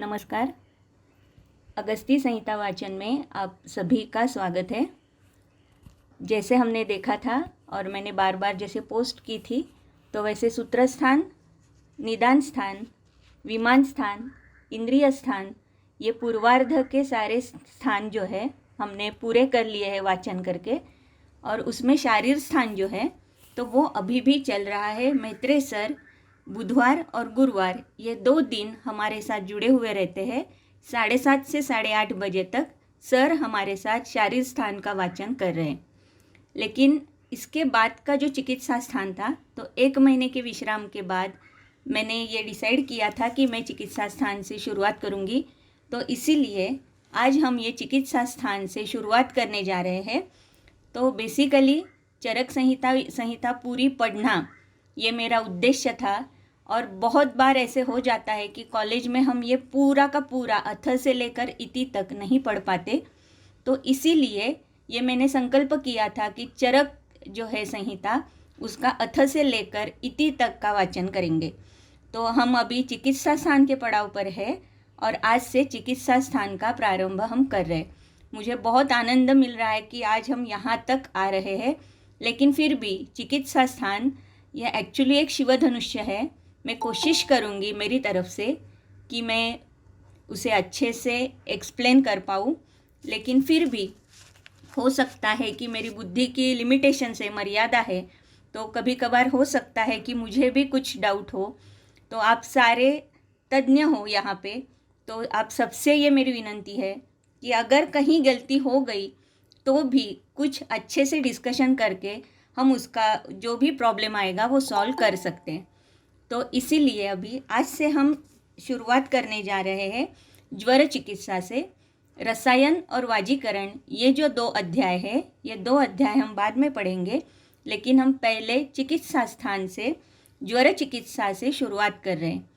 नमस्कार। अगस्ती संहिता वाचन में आप सभी का स्वागत है। जैसे हमने देखा था और मैंने बार बार जैसे पोस्ट की थी, तो वैसे सूत्र स्थान, निदान स्थान, विमान स्थान, इंद्रिय स्थान, ये पूर्वार्ध के सारे स्थान जो है हमने पूरे कर लिए हैं वाचन करके। और उसमें शारीर स्थान जो है तो वो अभी भी चल रहा है। मैत्रेय सर बुधवार और गुरुवार ये 2 दिन हमारे साथ जुड़े हुए रहते हैं। 7:30 से 8:30 बजे तक सर हमारे साथ शारीर स्थान का वाचन कर रहे हैं। लेकिन इसके बाद का जो चिकित्सा स्थान था, तो 1 महीने के विश्राम के बाद मैंने ये डिसाइड किया था कि मैं चिकित्सा स्थान से शुरुआत करूँगी। तो इसीलिए आज हम ये चिकित्सा स्थान से शुरुआत करने जा रहे हैं। तो बेसिकली चरक संहिता पूरी पढ़ना ये मेरा उद्देश्य था। और बहुत बार ऐसे हो जाता है कि कॉलेज में हम ये पूरा का पूरा अथ से लेकर इति तक नहीं पढ़ पाते। तो इसीलिए ये मैंने संकल्प किया था कि चरक जो है संहिता उसका अथ से लेकर इति तक का वाचन करेंगे। तो हम अभी चिकित्सा स्थान के पड़ाव पर है और आज से चिकित्सा स्थान का प्रारंभ हम कर रहे हैं। मुझे बहुत आनंद मिल रहा है कि आज हम यहाँ तक आ रहे हैं। लेकिन फिर भी चिकित्सा स्थान यह एक्चुअली एक शिवधनुष्य है। मैं कोशिश करूँगी मेरी तरफ से कि मैं उसे अच्छे से एक्सप्लेन कर पाऊँ। लेकिन फिर भी हो सकता है कि मेरी बुद्धि की लिमिटेशन से मर्यादा है, तो कभी कभार हो सकता है कि मुझे भी कुछ डाउट हो। तो आप सारे तज्ञ हो यहाँ पे, तो आप सबसे ये मेरी विनंती है कि अगर कहीं गलती हो गई तो भी कुछ अच्छे से डिस्कशन करके हम उसका जो भी प्रॉब्लम आएगा वो सॉल्व कर सकते हैं। तो इसीलिए अभी आज से हम शुरुआत करने जा रहे हैं ज्वर चिकित्सा से। रसायन और वाजीकरण ये जो 2 अध्याय है, ये 2 अध्याय हम बाद में पढ़ेंगे। लेकिन हम पहले चिकित्सा स्थान से ज्वर चिकित्सा से शुरुआत कर रहे हैं।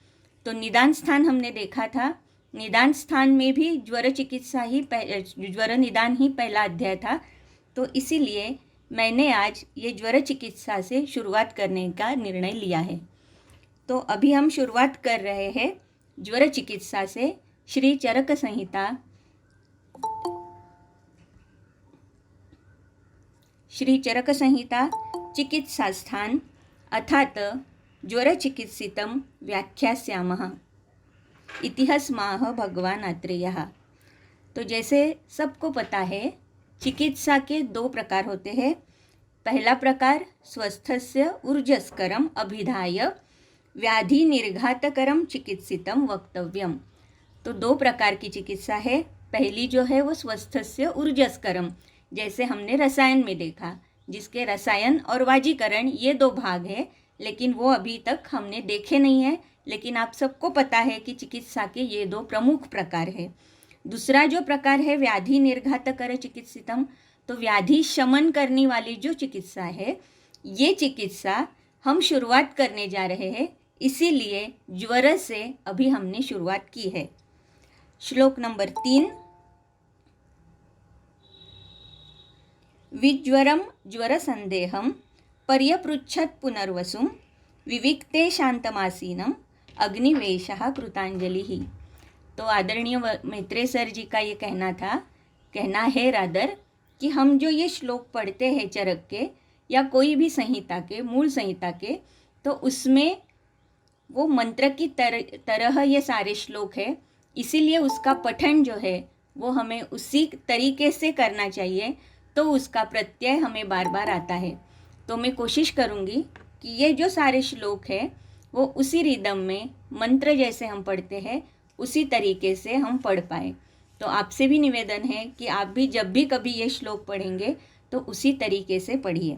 तो निदान स्थान हमने देखा था। निदान स्थान में भी ज्वर चिकित्सा ही ज्वर निदान ही पहला अध्याय था। तो इसीलिए मैंने आज ये ज्वर चिकित्सा से शुरुआत करने का निर्णय लिया है। तो अभी हम शुरुआत कर रहे हैं ज्वर चिकित्सा से। श्री चरक संहिता, श्री चरक संहिता चिकित्सा स्थान अर्थात ज्वर चिकित्सितं व्याख्यास्यामः इतिहासमाह भगवान अत्रेयः। तो जैसे सबको पता है, चिकित्सा के 2 प्रकार होते हैं। पहला प्रकार स्वस्थस्य ऊर्जस्करम अभिधाय व्याधि निर्घातकरम चिकित्सितम वक्तव्यम। तो 2 प्रकार की चिकित्सा है। पहली जो है वो स्वस्थस्य ऊर्जस्करम, जैसे हमने रसायन में देखा, जिसके रसायन और वाजीकरण ये 2 भाग है। लेकिन वो अभी तक हमने देखे नहीं है। लेकिन आप सबको पता है कि चिकित्सा के ये 2 प्रमुख प्रकार है। दूसरा जो प्रकार है व्याधि निर्घातकर चिकित्सितम, तो व्याधि शमन करने वाली जो चिकित्सा है, ये चिकित्सा हम शुरुआत करने जा रहे हैं। इसीलिए ज्वर से अभी हमने शुरुआत की है। श्लोक नंबर 3। विज्वरम ज्वर संदेहम पर्यपृच्छत् पुनर्वसुम विविक्ते शांतमासीनम अग्निवेशः कृतांजलि। तो आदरणीय मैत्रेय सर जी का ये कहना है रादर कि हम जो ये श्लोक पढ़ते हैं चरक के या कोई भी संहिता के, मूल संहिता के, तो उसमें वो मंत्र की तरह ये सारे श्लोक है। इसीलिए उसका पठन जो है वो हमें उसी तरीके से करना चाहिए, तो उसका प्रत्यय हमें बार बार आता है। तो मैं कोशिश करूँगी कि ये जो सारे श्लोक है वो उसी रिदम में मंत्र जैसे हम पढ़ते हैं उसी तरीके से हम पढ़ पाए। तो आपसे भी निवेदन है कि आप भी जब भी कभी ये श्लोक पढ़ेंगे तो उसी तरीके से पढ़िए।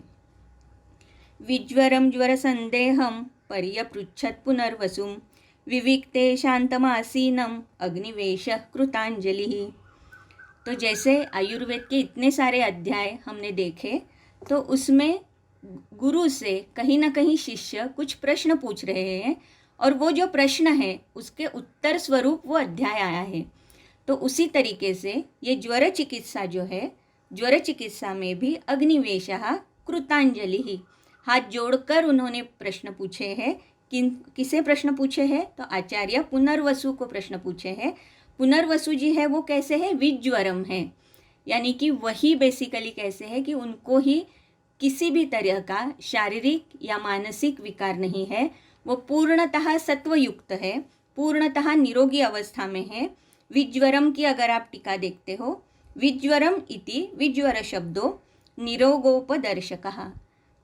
विज्वरम ज्वर संदेहम पर्यपृच्छत् पुनर्वसुम विविक्ते शांतमासीनम अग्निवेशः कृतांजलि। तो जैसे आयुर्वेद के इतने सारे अध्याय हमने देखे, तो उसमें गुरु से कहीं ना कहीं शिष्य कुछ प्रश्न पूछ रहे हैं और वो जो प्रश्न है उसके उत्तर स्वरूप वो अध्याय आया है। तो उसी तरीके से ये ज्वर चिकित्सा जो है, ज्वर चिकित्सा में भी अग्निवेशः कृतांजलि, हाथ जोड़कर उन्होंने प्रश्न पूछे हैं किसे प्रश्न पूछे हैं? तो आचार्य पुनर्वसु को प्रश्न पूछे हैं। पुनर्वसु जी है वो कैसे है? विज्वरम है, यानी कि वही बेसिकली कैसे है कि उनको ही किसी भी तरह का शारीरिक या मानसिक विकार नहीं है, वो पूर्णतः सत्वयुक्त है, पूर्णतः निरोगी अवस्था में है। विज्वरम की अगर आप टीका देखते हो, विज्वरम इति विज्वर शब्दों निरोगोपदर्शकः,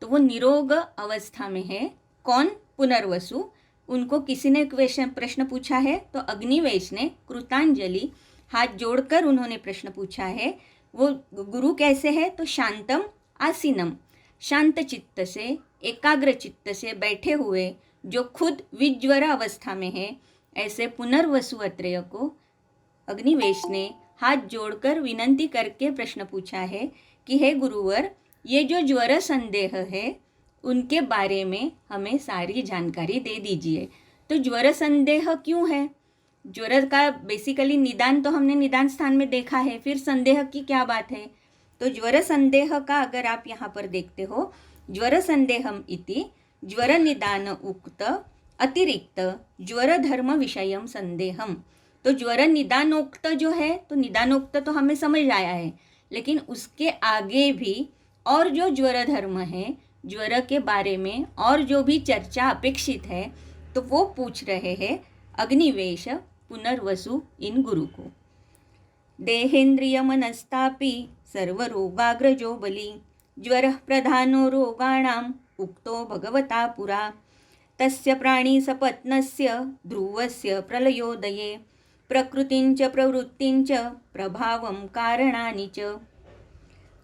तो वो निरोग अवस्था में है। कौन? पुनर्वसु। उनको किसी ने प्रश्न पूछा है, तो अग्निवेश ने कृतांजलि हाथ जोड़कर उन्होंने प्रश्न पूछा है। वो गुरु कैसे है? तो शांतम आसीनम, शांत चित्त से, एकाग्र चित्त से बैठे हुए, जो खुद विज्वर अवस्था में है, ऐसे पुनर्वसु अत्रेय को अग्निवेश ने हाथ जोड़कर विनंती करके प्रश्न पूछा है कि हे गुरुवर, ये जो ज्वर संदेह है उनके बारे में हमें सारी जानकारी दे दीजिए। तो ज्वर संदेह क्यों है? ज्वर का बेसिकली निदान तो हमने निदान स्थान में देखा है, फिर संदेह की क्या बात है? तो ज्वर संदेह का अगर आप यहाँ पर देखते हो, ज्वर संदेहम इति ज्वर निदान उक्त अतिरिक्त ज्वर धर्म विषयम संदेहम। तो ज्वर निदानोक्त जो है, तो निदानोक्त तो हमें समझ आया है, लेकिन उसके आगे भी और जो ज्वर धर्म है, ज्वर के बारे में और जो भी चर्चा अपेक्षित है, तो वो पूछ रहे हैं अग्निवेश पुनर्वसु इन गुरु को। देहेन्द्रिय मनस्तापि सर्वरोगाग्रजो बली ज्वर प्रधानो रोगाणाम उक्तो भगवता पुरा तस्य प्राणी सपत्नस्य ध्रुवस्य प्रलयोदये प्रकृतिंच प्रवृत्तिंच प्रभावम कारणानि च।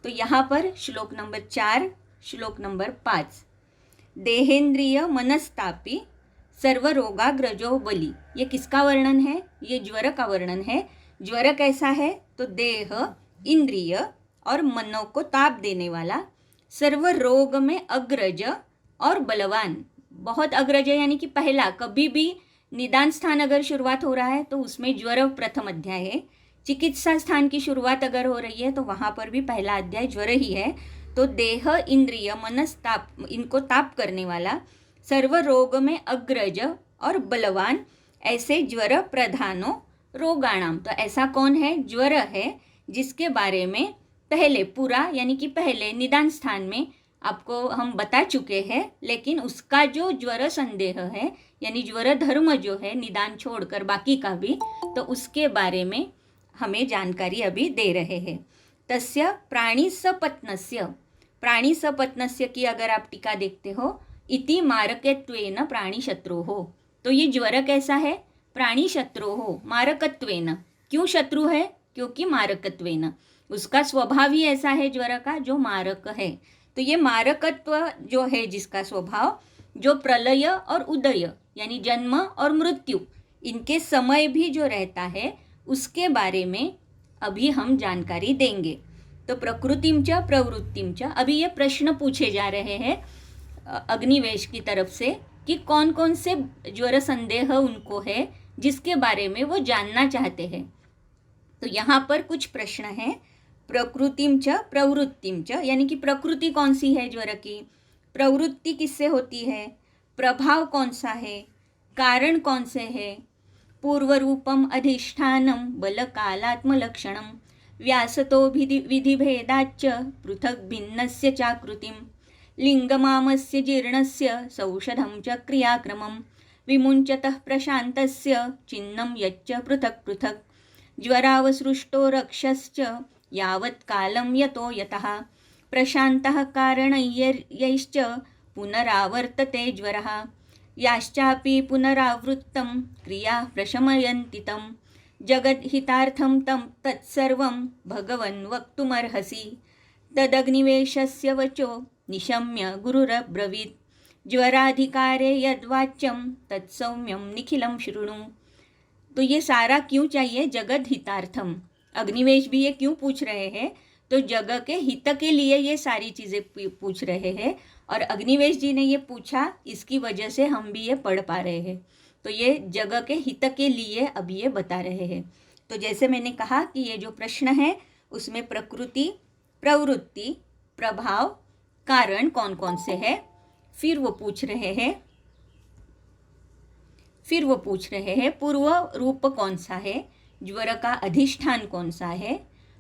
तो यहाँ पर श्लोक नंबर 4, श्लोक नंबर 5, देहेन्द्रिय मनस्तापी सर्वरोगाग्रजो बली, ये किसका वर्णन है? ये ज्वर का वर्णन है। ज्वर कैसा है? तो देह, इंद्रिय और मनो को ताप देने वाला, सर्व रोग में अग्रज और बलवान। बहुत अग्रज यानी कि पहला, कभी भी निदान स्थान अगर शुरुआत हो रहा है तो उसमें ज्वर प्रथम अध्याय है। चिकित्सा स्थान की शुरुआत अगर हो रही है तो वहाँ पर भी पहला अध्याय ज्वर ही है। तो देह, इंद्रिय, मनस्ताप, इनको ताप करने वाला, सर्व रोग में अग्रज और बलवान, ऐसे ज्वर प्रधानो रोगाणाम। तो ऐसा कौन है? ज्वर है, जिसके बारे में पहले पूरा यानी कि पहले निदान स्थान में आपको हम बता चुके हैं, लेकिन उसका जो ज्वर संदेह है यानी ज्वर धर्म जो है निदान छोड़कर बाकी का भी, तो उसके बारे में हमें जानकारी अभी दे रहे हैं। तस्य प्राणी सपत्नस्य, प्राणी सपत्नस्य की अगर आप टीका देखते हो, इति मारकत्वेन प्राणी शत्रु हो। तो ये ज्वर कैसा है? प्राणी शत्रु हो मारकत्वेन। क्यों शत्रु है? क्योंकि मारकत्वेन, उसका स्वभाव ही ऐसा है ज्वर का जो मारक है। तो ये मारकत्व जो है जिसका स्वभाव, जो प्रलय और उदय यानी जन्म और मृत्यु, इनके समय भी जो रहता है, उसके बारे में अभी हम जानकारी देंगे। तो प्रकृतिम च प्रवृत्तिम च, अभी ये प्रश्न पूछे जा रहे हैं अग्निवेश की तरफ से कि कौन कौन से ज्वर संदेह उनको है जिसके बारे में वो जानना चाहते हैं। तो यहाँ पर कुछ प्रश्न हैं। प्रकृतिम च प्रवृत्तिम च, यानी कि प्रकृति कौन सी है ज्वर की, प्रवृत्ति किससे होती है, प्रभाव कौन सा है, कारण कौन से है, पूर्वरूपम अधिष्ठानम बल कालात्मलक्षणम व्यासतो विधिभेदाच्च पृथक भिन्नस्य चाकृतिम लिंगमामस्य जीर्णस्य सौषधं च क्रियाक्रमं विमुञ्चतः प्रशान्तस्य चिन्नं यच्च पृथक् पृथक् ज्वरावसृष्टो रक्षश्च यावत् कालं यतो यतः प्रशान्तः कारणैश्च पुनरावर्तते ज्वरः याश्चापि पुनरावृत्तं क्रिया प्रशमयन्ति तं जगद्हितार्थं तं तत्सर्वं भगवन् वक्तुमर्हसि तदग्निवेशस्य वचो निशम्य गुरुरब्रवीत् ज्वराधिकारे यद्वाच्यं तत्सौम्यं निखिलं शृणु। तो ये सारा क्यों चाहिए? जगद हितार्थम। अग्निवेश भी ये क्यों पूछ रहे हैं? तो जग के हित के लिए ये सारी चीज़ें पूछ रहे हैं, और अग्निवेश जी ने ये पूछा, इसकी वजह से हम भी ये पढ़ पा रहे हैं। तो ये जग के हित के लिए अभी ये बता रहे हैं। तो जैसे मैंने कहा कि ये जो प्रश्न है उसमें प्रकृति, प्रवृत्ति, प्रभाव, कारण कौन कौन से है, फिर वो पूछ रहे हैं फिर वो पूछ रहे हैं पूर्व रूप कौन सा है, ज्वर का अधिष्ठान कौन सा है,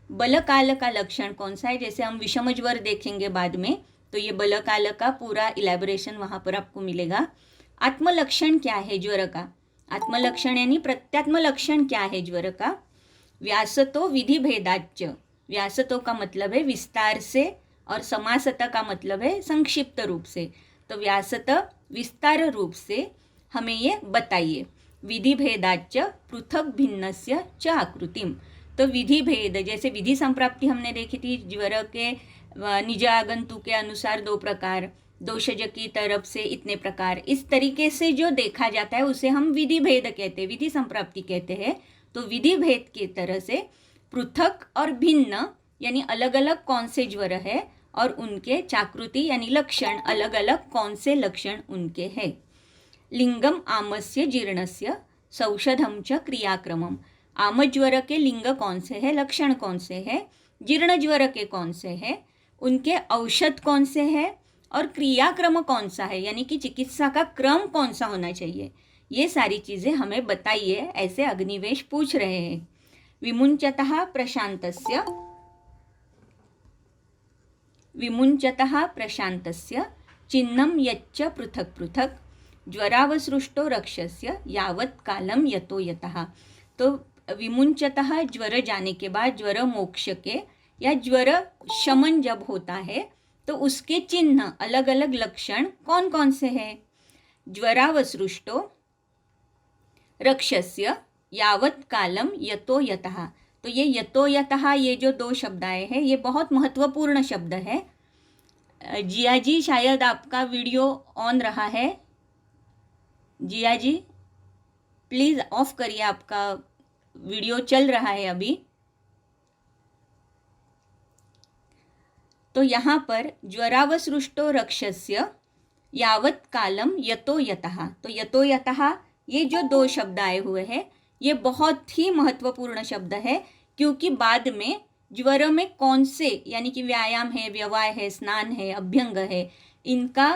बल काल का लक्षण कौन सा है। जैसे हम विषम ज्वर देखेंगे बाद में, तो ये बल काल का पूरा इलेबोरेशन वहाँ पर आपको मिलेगा। आत्मलक्षण क्या है ज्वर का, आत्मलक्षण यानी प्रत्यात्म लक्षण क्या है ज्वर का। व्यासतो विधि भेदाच्च, व्यासतो का मतलब है विस्तार से और समासत का मतलब है संक्षिप्त रूप से। तो व्यासत विस्तार रूप से हमें ये बताइए। विधि भेदाच्च पृथक भिन्नस्य च आकृतिम, तो विधि भेद जैसे विधि संप्राप्ति हमने देखी थी, ज्वर के निज आगंतु के अनुसार 2 प्रकार, दोषज की तरफ से इतने प्रकार, इस तरीके से जो देखा जाता है उसे हम विधि भेद कहते हैं, विधि संप्राप्ति कहते हैं। तो विधि भेद की तरह से पृथक और भिन्न यानी अलग अलग कौन से ज्वर है और उनके चाकृति यानी लक्षण अलग अलग कौन से लक्षण उनके हैं। लिंगम आमस्य जीर्णस्य सौषधम च क्रियाक्रमम, आम ज्वर के लिंग कौन से है, लक्षण कौन से है, जीर्ण ज्वर के कौन से है, उनके औषध कौन से है और क्रियाक्रम कौन सा है, यानी कि चिकित्सा का क्रम कौन सा होना चाहिए, ये सारी चीज़ें हमें बताइए, ऐसे अग्निवेश पूछ रहे हैं। विमुञ्चतः प्रशान्तस्य चिन्नं यच्च पृथक पृथक ज्वरावसृष्टो रक्षस्य यावत् कालम यतो यतः। तो विमुञ्चतः ज्वर जाने के बाद, ज्वर मोक्ष के या ज्वर शमन जब होता है तो उसके चिन्ह अलग अलग लक्षण कौन कौन से हैं। ज्वरावसृष्टो रक्षस्य यावत् कालम यतो यतः, तो ये यतो यतः ये जो 2 शब्द आए हैं ये बहुत महत्वपूर्ण शब्द है। जिया जी शायद आपका वीडियो ऑन रहा है, जिया जी प्लीज़ ऑफ करिए, आपका वीडियो चल रहा है अभी। तो यहाँ पर ज्वरावसृष्टो रक्षस्य यावत् कालम यतो यतः, तो यतो यतः ये जो 2 शब्द आए हुए हैं ये बहुत ही महत्वपूर्ण शब्द है, क्योंकि बाद में ज्वर में कौन से यानी कि व्यायाम है, व्यवाय है, स्नान है, अभ्यंग है, इनका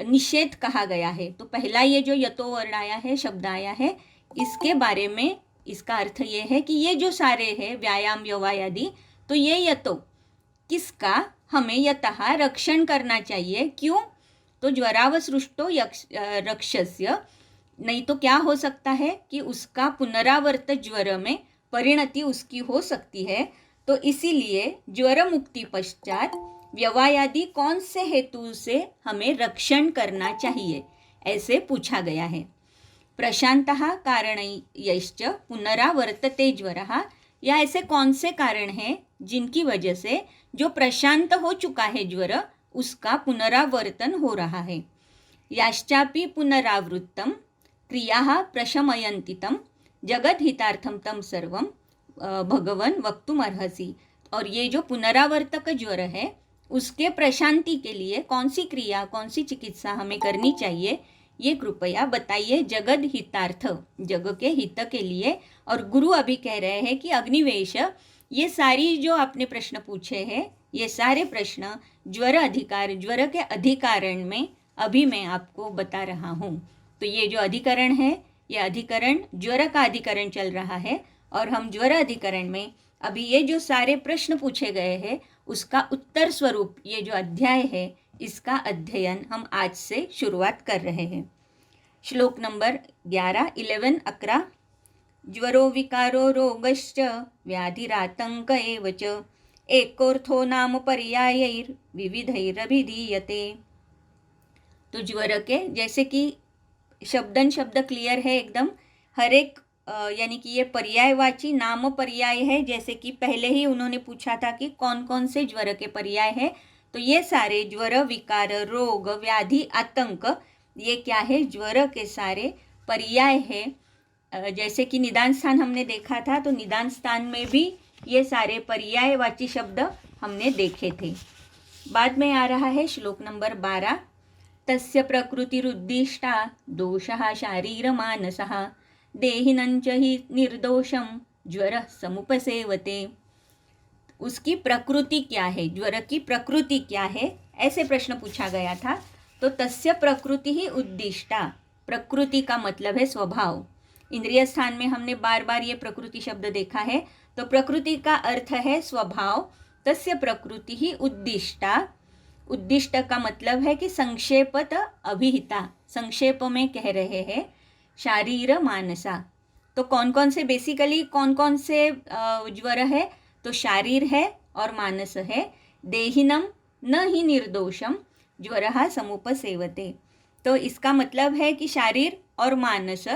निषेध कहा गया है। तो पहला ये जो यतो वर्ण आया है, शब्द आया है, इसके बारे में इसका अर्थ ये है कि ये जो सारे हैं व्यायाम व्यवाय आदि, तो ये यतो किसका हमें यतः रक्षण करना चाहिए। क्यों? तो ज्वरावसृष्टो रक्षस्य, नहीं तो क्या हो सकता है कि उसका पुनरावर्त ज्वर में परिणति उसकी हो सकती है। तो इसीलिए ज्वर मुक्ति पश्चात व्यवायादि कौन से हेतु से हमें रक्षण करना चाहिए, ऐसे पूछा गया है। प्रशांतः कारणैश्च पुनरावर्तते ज्वरः, या ऐसे कौन से कारण हैं जिनकी वजह से जो प्रशांत हो चुका है ज्वर उसका पुनरावर्तन हो रहा है। याश्चापि पुनरावृत्तम क्रियाः प्रशमयन्ति तं जगद्हितार्थम तम सर्वम भगवन वक्तुम अर्हसि। और ये जो पुनरावर्तक ज्वर है उसके प्रशांति के लिए कौन सी क्रिया, कौन सी चिकित्सा हमें करनी चाहिए, ये कृपया बताइए। जगद हितार्थ, जग के हित के लिए। और गुरु अभी कह रहे हैं कि अग्निवेश, ये सारी जो आपने प्रश्न पूछे हैं ये सारे प्रश्न ज्वर अधिकार, ज्वर के अधिकरण में अभी मैं आपको बता रहा हूँ। तो ये जो अधिकरण है ये अधिकरण ज्वर का अधिकरण चल रहा है और हम ज्वर अधिकरण में अभी ये जो सारे प्रश्न पूछे गए हैं उसका उत्तर स्वरूप ये जो अध्याय है इसका अध्ययन हम आज से शुरुआत कर रहे हैं। श्लोक नंबर 11 ज्वरो विकारो रोगश्च व्याधिरातंक एव च एकोर्थो नाम पर्यायैर् विविधैरभिधीयते। तो ज्वर के जैसे कि शब्दन शब्द क्लियर है एकदम, हर एक यानी कि ये पर्यायवाची नाम पर्याय है। जैसे कि पहले ही उन्होंने पूछा था कि कौन कौन से ज्वर के पर्याय है, तो ये सारे ज्वर विकार रोग व्याधि आतंक ये क्या है, ज्वर के सारे पर्याय है। जैसे कि निदान स्थान हमने देखा था, तो निदान स्थान में भी ये सारे पर्यायवाची शब्द हमने देखे थे। बाद में आ रहा है श्लोक नंबर 12 तस्य प्रकृतिरुद्दिष्टा दोषः शारीरमानसः देहिनञ्च हि निर्दोषं ज्वरः समुपसेवते। उसकी प्रकृति क्या है, ज्वर की प्रकृति क्या है, ऐसे प्रश्न पूछा गया था। तो तस्य प्रकृति ही उद्दिष्टा, प्रकृति का मतलब है स्वभाव। इंद्रिय स्थान में हमने बार बार ये प्रकृति शब्द देखा है। तो प्रकृति का अर्थ है स्वभाव। तस्य प्रकृति ही उद्दिष्टा। उद्दिष्ट का मतलब है कि संक्षेपत अभिहिता, संक्षेप में कह रहे हैं शारीर मानसा। तो कौन कौन से बेसिकली कौन कौन से ज्वर है, तो शारीर है और मानस है। देहिनम न ही निर्दोषम ज्वरः समुपसेवते। तो इसका मतलब है कि शारीर और मानस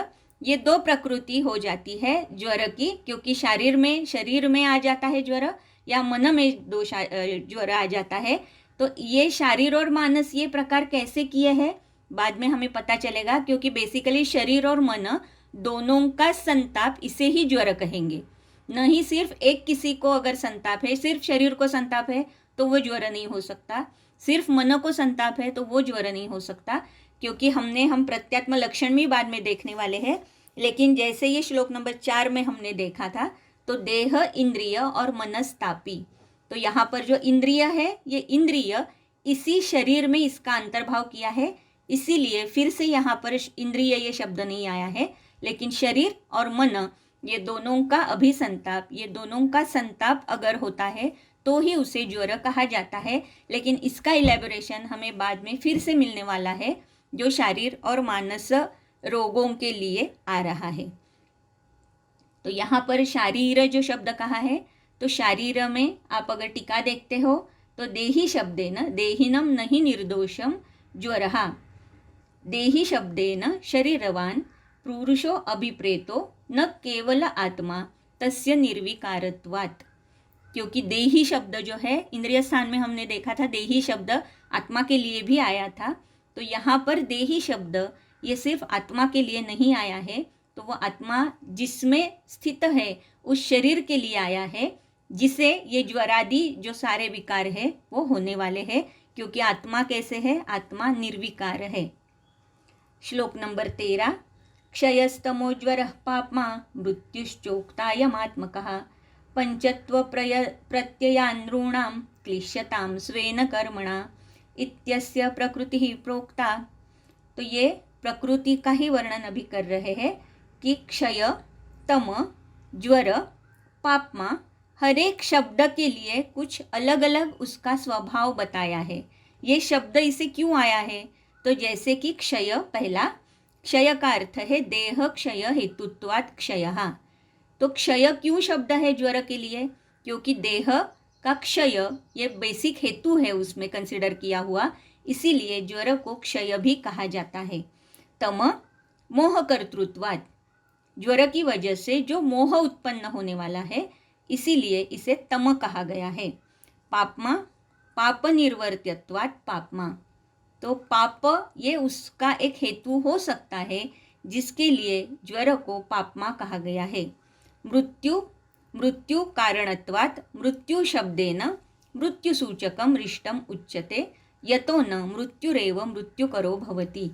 ये दो प्रकृति हो जाती है ज्वर की, क्योंकि शरीर में आ जाता है ज्वर या मन में ज्वर आ जाता है। तो ये शारीर और मानस ये प्रकार कैसे किए हैं बाद में हमें पता चलेगा, क्योंकि बेसिकली शरीर और मन दोनों का संताप इसे ही ज्वर कहेंगे। न ही सिर्फ एक किसी को अगर संताप है, सिर्फ शरीर को संताप है तो वो ज्वर नहीं हो सकता, सिर्फ मन को संताप है तो वो ज्वर नहीं हो सकता, क्योंकि हम प्रत्यात्म लक्षण भी बाद में देखने वाले हैं। लेकिन जैसे ये श्लोक नंबर 4 में हमने देखा था, तो देह, इंद्रिय और मनस्तापी। तो यहाँ पर जो इंद्रिय है, ये इंद्रिय इसी शरीर में इसका अंतर्भाव किया है, इसीलिए फिर से यहाँ पर इंद्रिय ये शब्द नहीं आया है। लेकिन शरीर और मन ये दोनों का अभिसंताप, ये दोनों का संताप अगर होता है तो ही उसे ज्वर कहा जाता है। लेकिन इसका इलेबोरेशन हमें बाद में फिर से मिलने वाला है, जो शारीर और मानस रोगों के लिए आ रहा है। तो यहाँ पर शारीर जो शब्द कहा है, तो शारीर में आप अगर टीका देखते हो तो देही शब्देन देहिनम नहीं निर्दोषम ज्वरः। देही शब्देन शरीरवान पुरुषो अभिप्रेतो न केवल आत्मा तस्य निर्विकारत्वात्। क्योंकि देही शब्द जो है इंद्रिय स्थान में हमने देखा था, देही शब्द आत्मा के लिए भी आया था। तो यहाँ पर देही शब्द ये सिर्फ आत्मा के लिए नहीं आया है, तो वो आत्मा जिसमें स्थित है उस शरीर के लिए आया है, जिसे ये ज्वरादि जो सारे विकार है वो होने वाले हैं। क्योंकि आत्मा कैसे है, आत्मा निर्विकार है। श्लोक नंबर 13। क्षयस्तमो ज्वरः पाप्मा मृत्युश्चोक्तायमात्मकः पंचत्व प्रत्ययान्नॄणां क्लिश्यतां स्वेन कर्मणा इत्यस्य प्रकृति प्रोक्ता। तो ये प्रकृति का ही वर्णन अभी कर रहे हैं कि क्षय, तम, ज्वर, पापमा, हर एक शब्द के लिए कुछ अलग अलग उसका स्वभाव बताया है। ये शब्द इसे क्यों आया है, तो जैसे कि क्षय, पहला क्षय का अर्थ है देह क्षय हेतुत्वात् क्षयः। तो क्षय क्यों शब्द है ज्वर के लिए, क्योंकि देह का क्षय ये बेसिक हेतु है उसमें कंसिडर किया हुआ, इसीलिए ज्वर को क्षय भी कहा जाता है। तम, मोह कर्तृत्वात्, ज्वर की वजह से जो मोह उत्पन्न होने वाला है इसीलिए इसे तम कहा गया है। पापमा, पाप निर्वर्त्यत्वात् पापमा। तो पाप ये उसका एक हेतु हो सकता है जिसके लिए ज्वर को पापमा कहा गया है। मृत्यु, मृत्यु कारणत्वात् मृत्यु शब्देन मृत्युसूचकम रिष्टम उच्यते यतो न मृत्युरेव मृत्युकरो भवति।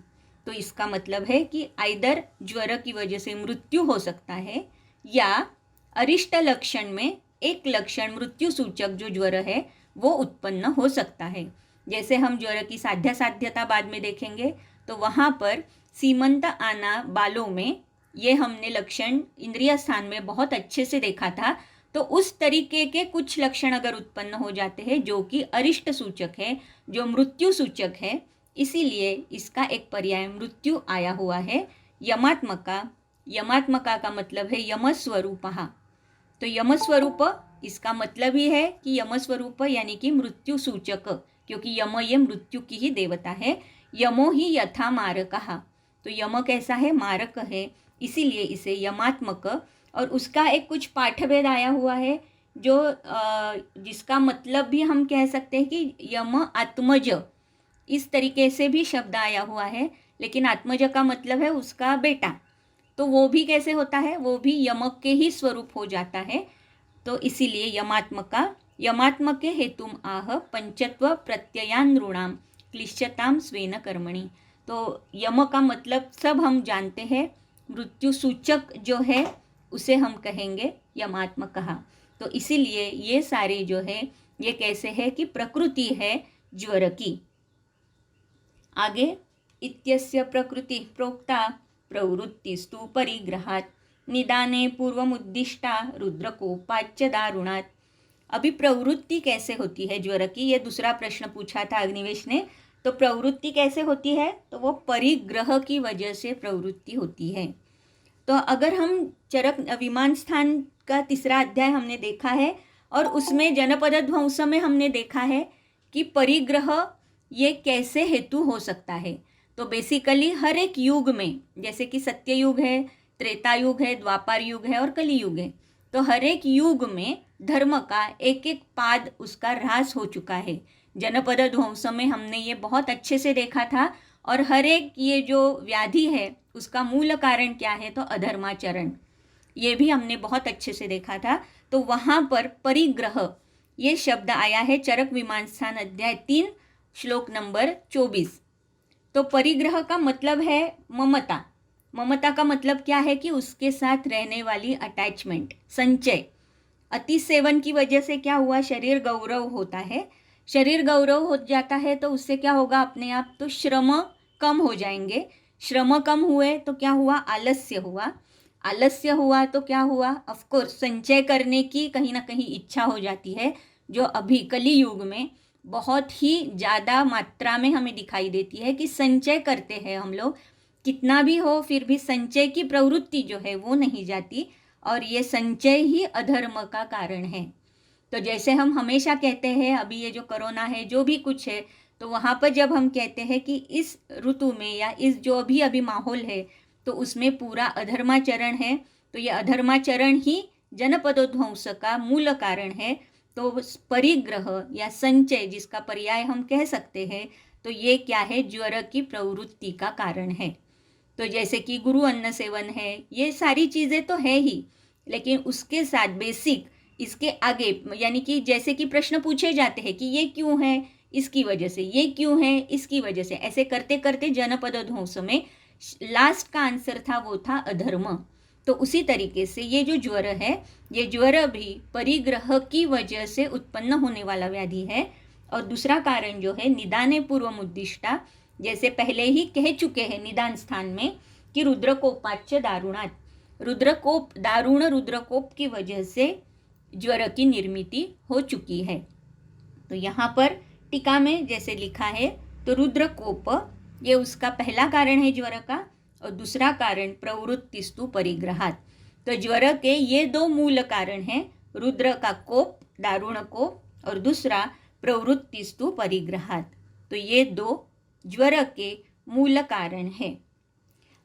तो इसका मतलब है कि आइदर ज्वर की वजह से मृत्यु हो सकता है, या अरिष्ट लक्षण में एक लक्षण मृत्यु सूचक जो ज्वर है वो उत्पन्न हो सकता है। जैसे हम ज्वर की साध्यता बाद में देखेंगे, तो वहाँ पर सीमंत आना बालों में ये हमने लक्षण इंद्रिय स्थान में बहुत अच्छे से देखा था। तो उस तरीके के कुछ लक्षण अगर उत्पन्न हो जाते हैं जो कि अरिष्ट सूचक है, जो मृत्यु सूचक है, इसीलिए इसका एक पर्याय मृत्यु आया हुआ है। यमात्मका, यमात्मका का मतलब है यमस्वरूपः। तो यमस्वरूप इसका मतलब ही है कि यमस्वरूप यानी कि मृत्यु सूचक, क्योंकि यम ये मृत्यु की ही देवता है। यमो ही यथा मारकः, तो यम कैसा है, मारक है, इसीलिए इसे यमात्मक। और उसका एक कुछ पाठभेद आया हुआ है जो जिसका मतलब भी हम कह सकते हैं कि यम आत्मज, इस तरीके से भी शब्द आया हुआ है। लेकिन आत्मज का मतलब है उसका बेटा, तो वो भी कैसे होता है, वो भी यमक के ही स्वरूप हो जाता है। तो इसीलिए यमात्मका, यमात्मक के हेतुम आह पंचत्व प्रत्ययान्नॄणां क्लिश्यतां स्वेन कर्मणि। तो यम का मतलब सब हम जानते हैं, मृत्यु सूचक जो है उसे हम कहेंगे यमात्मकः। तो इसीलिए ये सारे जो है ये कैसे है कि प्रकृति है ज्वर की। आगे इत्यस्य प्रकृति प्रोक्ता प्रवृत्तिस्तु परिग्रहात् निदाने पूर्वमुद्दिष्टा रुद्रकोपाच्च दारुणात्। अभी प्रवृत्ति कैसे होती है ज्वर की, ये दूसरा प्रश्न पूछा था अग्निवेश ने। तो प्रवृत्ति कैसे होती है, तो वो परिग्रह की वजह से प्रवृत्ति होती है। तो अगर हम चरक विमान स्थान का तीसरा अध्याय हमने देखा है और उसमें जनपद ध्वंस में हमने देखा है कि परिग्रह ये कैसे हेतु हो सकता है। तो बेसिकली हर एक युग में, जैसे कि सत्य युग है, त्रेता युग है, द्वापर युग है और कली युग है, तो हर एक युग में धर्म का एक एक पाद उसका ह्रास हो चुका है। जनपद ध्वंस में हमने ये बहुत अच्छे से देखा था। और हर एक ये जो व्याधि है उसका मूल कारण क्या है, तो अधर्माचरण, ये भी हमने बहुत अच्छे से देखा था। तो वहाँ पर परिग्रह ये शब्द आया है चरक विमान स्थान अध्याय 3 श्लोक नंबर 24। तो परिग्रह का मतलब है ममता। ममता का मतलब क्या है कि उसके साथ रहने वाली अटैचमेंट, संचय। अति सेवन की वजह से क्या हुआ, शरीर गौरव होता है। शरीर गौरव हो जाता है तो उससे क्या होगा, अपने आप तो श्रम कम हो जाएंगे। श्रम कम हुए तो क्या हुआ, आलस्य हुआ। आलस्य हुआ तो क्या हुआ, ऑफकोर्स संचय करने की कहीं ना कहीं इच्छा हो जाती है, जो अभी कली युग में बहुत ही ज़्यादा मात्रा में हमें दिखाई देती है कि संचय करते हैं हम लोग, कितना भी हो फिर भी संचय की प्रवृत्ति जो है वो नहीं जाती, और ये संचय ही अधर्म का कारण है। तो जैसे हम हमेशा कहते हैं, अभी ये जो कोरोना है, जो भी कुछ है, तो वहाँ पर जब हम कहते हैं कि इस ऋतु में या इस जो अभी माहौल है तो उसमें पूरा अधर्माचरण है, तो ये अधर्माचरण ही जनपदोध्वंस का मूल कारण है। तो परिग्रह या संचय जिसका पर्याय हम कह सकते हैं, तो ये क्या है, ज्वर की प्रवृत्ति का कारण है। तो जैसे कि गुरु अन्न सेवन है, ये सारी चीज़ें तो है ही, लेकिन उसके साथ बेसिक इसके आगे, यानी कि जैसे कि प्रश्न पूछे जाते हैं कि ये क्यों है, इसकी वजह से, ये क्यों है, इसकी वजह से, ऐसे करते करते जनपद ध्वंस में लास्ट का आंसर था वो था अधर्म। तो उसी तरीके से ये जो ज्वर है, ये ज्वर भी परिग्रह की वजह से उत्पन्न होने वाला व्याधि है। और दूसरा कारण जो है निदाने पूर्वमुद्दिष्टा, जैसे पहले ही कह चुके हैं निदान स्थान में कि रुद्रकोपाच्च दारुणात्, रुद्रकोप, दारुण रुद्रकोप की वजह से ज्वर की निर्मिति हो चुकी है। तो यहाँ पर टीका में जैसे लिखा है, तो रुद्रकोप ये उसका पहला कारण है ज्वर का, और दूसरा कारण प्रवृत्तिस्तु परिग्रहात्। तो ज्वर के ये दो मूल कारण हैं, रुद्र का कोप, दारुण कोप, और दूसरा प्रवृत्तिस्तु परिग्रहात्। तो ये दो ज्वर के मूल कारण हैं।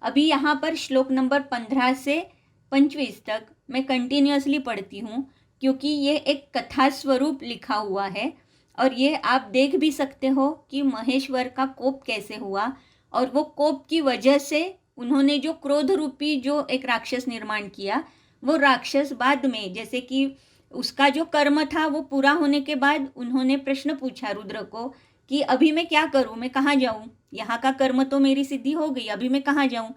अभी यहाँ पर श्लोक नंबर 15 से 25 तक मैं कंटिन्यूअसली पढ़ती हूँ, क्योंकि ये एक कथा स्वरूप लिखा हुआ है, और ये आप देख भी सकते हो कि महेश्वर का कोप कैसे हुआ, और वो कोप की वजह से उन्होंने जो क्रोध रूपी जो एक राक्षस निर्माण किया, वो राक्षस बाद में, जैसे कि उसका जो कर्म था वो पूरा होने के बाद उन्होंने प्रश्न पूछा रुद्र को कि अभी मैं क्या करूं, मैं कहाँ जाऊं, यहाँ का कर्म तो मेरी सिद्धि हो गई, अभी मैं कहाँ जाऊं।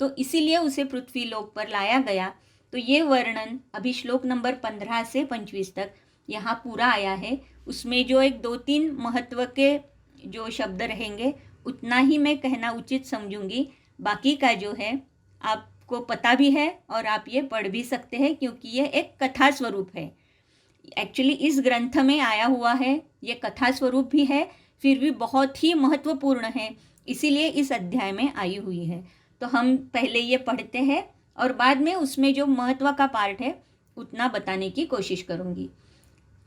तो इसीलिए उसे पृथ्वी लोक पर लाया गया। तो ये वर्णन अभी श्लोक नंबर 15 से 25 तक यहाँ पूरा आया है। उसमें जो एक 2-3 महत्व के जो शब्द रहेंगे उतना ही मैं कहना उचित समझूंगी, बाकी का जो है आपको पता भी है और आप ये पढ़ भी सकते हैं, क्योंकि ये एक कथा स्वरूप है। एक्चुअली इस ग्रंथ में आया हुआ है, ये कथा स्वरूप भी है, फिर भी बहुत ही महत्वपूर्ण है, इसीलिए इस अध्याय में आई हुई है। तो हम पहले ये पढ़ते हैं और बाद में उसमें जो महत्व का पार्ट है उतना बताने की कोशिश करूँगी।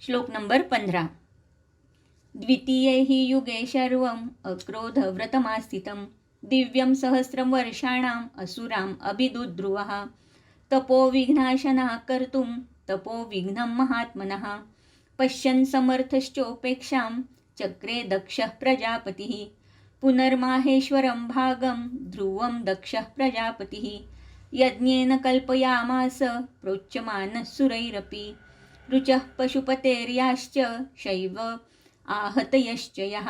श्लोक नंबर 15। द्वितीये हि युगे सर्वम् अक्रोधव्रतमास्थितं दिव्यं सहस्रं वर्षाणाम् असुराम् अभिदुद्रुवः तपो विघ्नाशनः कर्तुं तपो विघ्नं महात्मनः पश्यन् समर्थश्चोपेक्षां चक्रे दक्षः प्रजापतिः पुनर्माहेश्वरं भागं ध्रुवं दक्षः प्रजापतिः यज्ञेन कल्पयामास प्रोच्यमानः सुरैरपि रुचः पशुपतेर्याश्च शैव आहतयश्च यः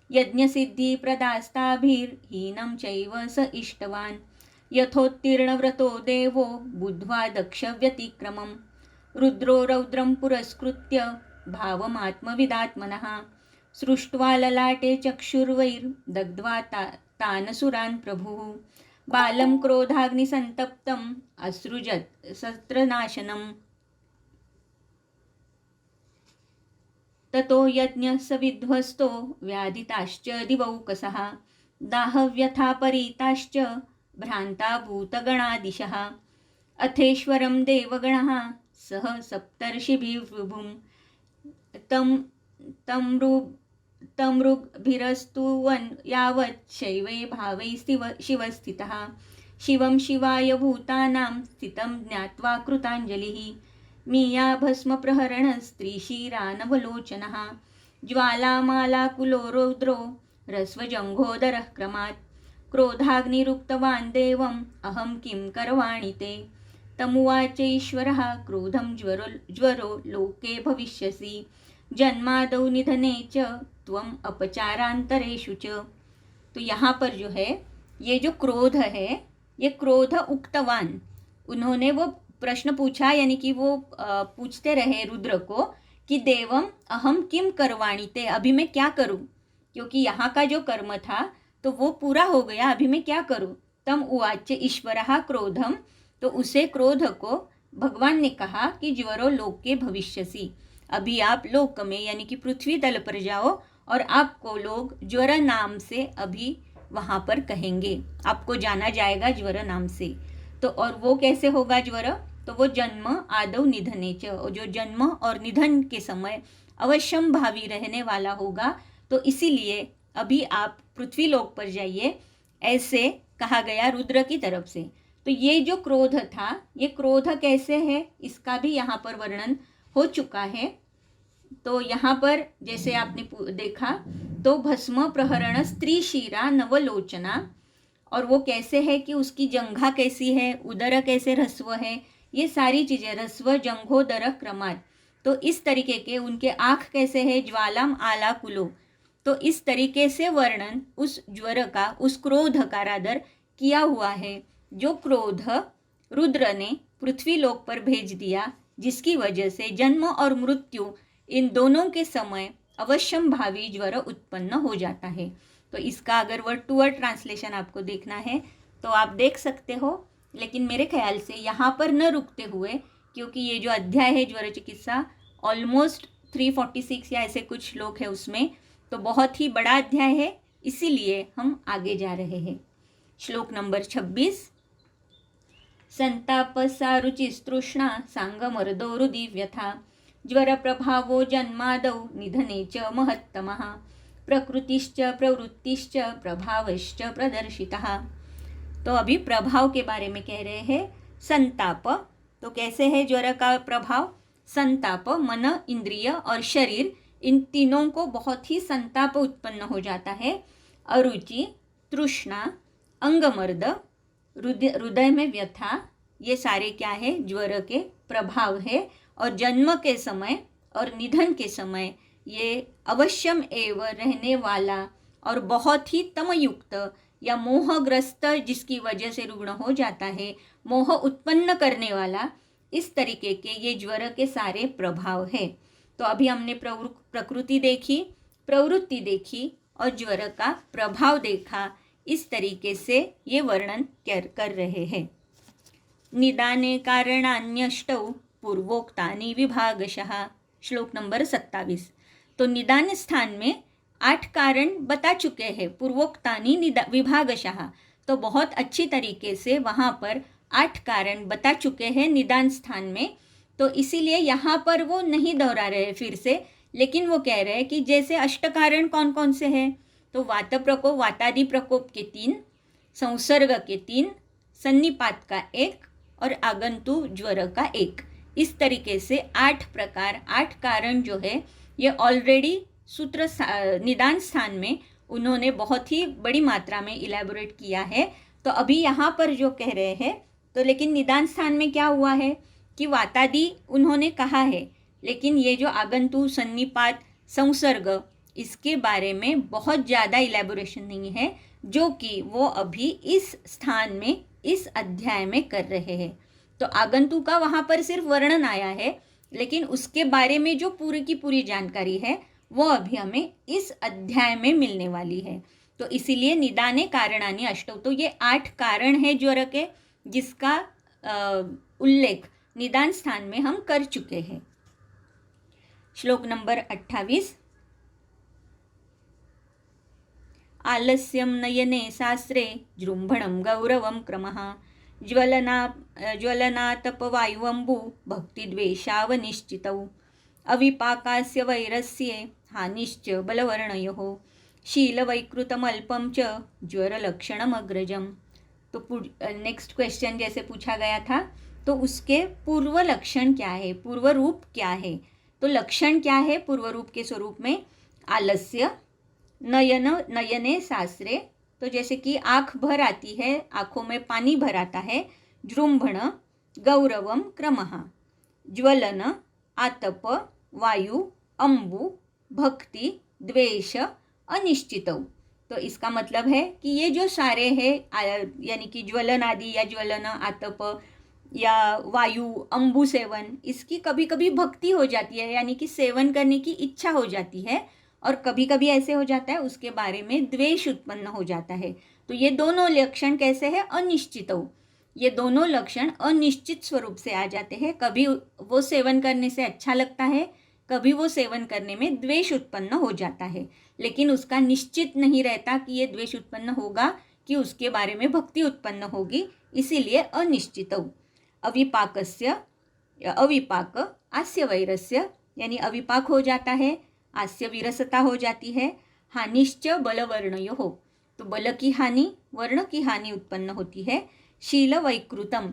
यज्ञसिद्धिप्रदास्ताभिर्हीनं चैव स इष्टवान् यथोत्तीर्णव्रतो देवो बुद्ध्वा दक्षव्यतिक्रमं रुद्रो रौद्रं पुरस्कृत्य भावमात्मविदात्मनः सृष्ट्वा ललाटे चक्षुर्वैर्दग्ध्वा तान् सुरान् प्रभुः बालं क्रोधाग्निसन्तप्तम् असृजत् शस्त्रनाशनम् ततो यज्ञः स विध्वस्तो व्याधिताश्च दिवौकसः दाहव्यथा परीताश्च भ्रान्ता भूतगणादिशः अथेश्वरं देवगणः सह सप्तर्षिभिर्विभुं तमृग्भिरस्तुवन् यावत् शैवे भावै शिवस्थितः शिवं शिवाय भूतानां स्थितं ज्ञात्वा कृताञ्जलिः मीया भस्मप्रहरणस्त्रीशिरानवलोचनः ज्वालामालाकुलो रौद्रो रस्वजङ्घोदरः क्रमात् क्रोधाग्निरुक्तवान् देवम् अहं किं करवाणि ते तमुवाचैश्वरः क्रोधं ज्वरो लोके भविष्यसि जन्मादौ निधने च त्वम् अपचारांतरेषु च। तो यहाँ पर जो है ये जो क्रोध है, ये क्रोध उक्तवान, उन्होंने वो प्रश्न पूछा, यानी कि वो पूछते रहे रुद्र को कि देवम अहम किम करवाणी ते, अभी मैं क्या करूं, क्योंकि यहाँ का जो कर्म था तो वो पूरा हो गया, अभी मैं क्या करूं। तम उवाच ईश्वरः क्रोधम, तो उसे क्रोध को भगवान ने कहा कि ज्वरो लोके भविष्यसि, अभी आप लोक में यानी कि पृथ्वी तल पर जाओ और आपको लोग ज्वर नाम से अभी वहाँ पर कहेंगे, आपको जाना जाएगा ज्वर नाम से। तो और वो कैसे होगा ज्वर, तो वो जन्म आदौ निधने च, जो जन्म और निधन के समय अवश्यम भावी रहने वाला होगा, तो इसीलिए अभी आप पृथ्वी लोक पर जाइए, ऐसे कहा गया रुद्र की तरफ से। तो ये जो क्रोध था, ये क्रोध कैसे है इसका भी यहाँ पर वर्णन हो चुका है। तो यहाँ पर जैसे आपने देखा तो भस्म प्रहरण स्त्री शिरा नवलोचना, और वो कैसे है कि उसकी जंघा कैसी है, उदर कैसे ह्रस्व है, ये सारी चीज़ें ह्रस्व जंघोदर क्रमात्, तो इस तरीके के उनके आँख कैसे है, ज्वालाम आलाकुलो, तो इस तरीके से वर्णन उस ज्वर का, उस क्रोध का रादर किया हुआ है, जो क्रोध रुद्र ने पृथ्वी लोक पर भेज दिया, जिसकी वजह से जन्म और मृत्यु इन दोनों के समय अवश्यम भावी ज्वर उत्पन्न हो जाता है। तो इसका अगर वर्ड टू वर्ड ट्रांसलेशन आपको देखना है तो आप देख सकते हो, लेकिन मेरे ख्याल से यहाँ पर न रुकते हुए, क्योंकि ये जो अध्याय है ज्वर चिकित्सा ऑलमोस्ट 346 या ऐसे कुछ श्लोक है उसमें, तो बहुत ही बड़ा अध्याय है, इसीलिए हम आगे जा रहे हैं। श्लोक नंबर 26। संताप सारुचिस्तृष्णा सांगमर्दो रुदि व्यथा ज्वर प्रभावो जन्मादौ निधने च महत्तमः प्रकृतिश्च प्रवृत्तिश्च प्रभावश्च प्रदर्शितः। तो अभी प्रभाव के बारे में कह रहे हैं। संताप, तो कैसे है ज्वर का प्रभाव, संताप मन, इंद्रिय और शरीर, इन तीनों को बहुत ही संताप उत्पन्न हो जाता है। अरुचि, तृष्णा, अंगमर्द, हृदय में व्यथा, ये सारे क्या है, ज्वर के प्रभाव है। और जन्म के समय और निधन के समय ये अवश्यम एव रहने वाला और बहुत ही तमयुक्त या मोहग्रस्त, जिसकी वजह से रुग्ण हो जाता है, मोह उत्पन्न करने वाला, इस तरीके के ये ज्वर के सारे प्रभाव है। तो अभी हमने प्रकृति देखी, प्रवृत्ति देखी और ज्वर का प्रभाव देखा, इस तरीके से ये वर्णन कर रहे हैं। निदाने कारणान्यष्टौ पूर्वोक्तानि विभागशः। श्लोक नंबर 27। तो निदान स्थान में 8 कारण बता चुके हैं, पूर्वोक्तानि विभागशः, तो बहुत अच्छी तरीके से वहाँ पर 8 कारण बता चुके हैं निदान स्थान में। तो इसीलिए यहाँ पर वो नहीं दोहरा रहे फिर से, लेकिन वो कह रहे हैं कि जैसे अष्टकारण कौन कौन से हैं, तो वात प्रकोप, वातादि प्रकोप के 3, संसर्ग के 3, सन्निपात का 1 और आगंतु ज्वर का 1, इस तरीके से 8 प्रकार, 8 कारण जो है ये ऑलरेडी सूत्र निदान स्थान में उन्होंने बहुत ही बड़ी मात्रा में इलेबोरेट किया है। तो अभी यहाँ पर जो कह रहे हैं, तो लेकिन निदान स्थान में क्या हुआ है कि वातादि उन्होंने कहा है, लेकिन ये जो आगंतु, सन्निपात, संसर्ग, इसके बारे में बहुत ज़्यादा इलेबोरेशन नहीं है, जो कि वो अभी इस स्थान में, इस अध्याय में कर रहे हैं। तो आगंतु का वहाँ पर सिर्फ वर्णन आया है, लेकिन उसके बारे में जो पूरी की पूरी जानकारी है वो अभी हमें इस अध्याय में मिलने वाली है। तो इसीलिए निदाने कारणानि अष्टौ, तो ये 8 कारण है ज्वर के जिसका उल्लेख निदान स्थान में हम कर चुके हैं। श्लोक नंबर 28। आलस्यं नयने शास्त्रे जृंभणं गौरवं क्रमः ज्वलनातपवायुवम्बु भक्तिद्वेषावनिश्चितौ अविपाकास्य वैरस्ये हानिश्च बलवर्णयोः शीलवैकृतमल्पं च ज्वरलक्षणमग्रजम्। तो नेक्स्ट क्वेश्चन जैसे पूछा गया था, तो उसके पूर्व लक्षण क्या है, पूर्व रूप क्या है। तो लक्षण क्या है पूर्व रूप के स्वरूप में? आलस्य, नयने शास्त्रे, तो जैसे कि आँख भर आती है, आँखों में पानी भर आता है। जृंभण गौरवम क्रमः, ज्वलन आतप वायु अम्बु भक्ति द्वेष अनिश्चितौ। तो इसका मतलब है कि ये जो सारे हैं, यानी कि ज्वलन आदि या ज्वलन आतप या वायु अम्बु सेवन, इसकी कभी कभी भक्ति हो जाती है, यानी कि सेवन करने की इच्छा हो जाती है, और कभी कभी ऐसे हो जाता है उसके बारे में द्वेष उत्पन्न हो जाता है। तो ये दोनों लक्षण कैसे हैं? अनिश्चितौ। ये दोनों लक्षण अनिश्चित स्वरूप से आ जाते हैं। कभी वो सेवन करने से अच्छा लगता है, कभी वो सेवन करने में द्वेष उत्पन्न हो जाता है, लेकिन उसका निश्चित नहीं रहता कि ये द्वेष उत्पन्न होगा कि उसके बारे में भक्ति उत्पन्न होगी, इसीलिए अनिश्चितौ। अविपाक आस्य वैरस्य, यानी अविपाक हो जाता है, आस्य विरसता हो जाती है, हानिश्च बलवर्णयो हो, तो बल की हानि, वर्ण की हानि उत्पन्न होती है। शील वैकृतम,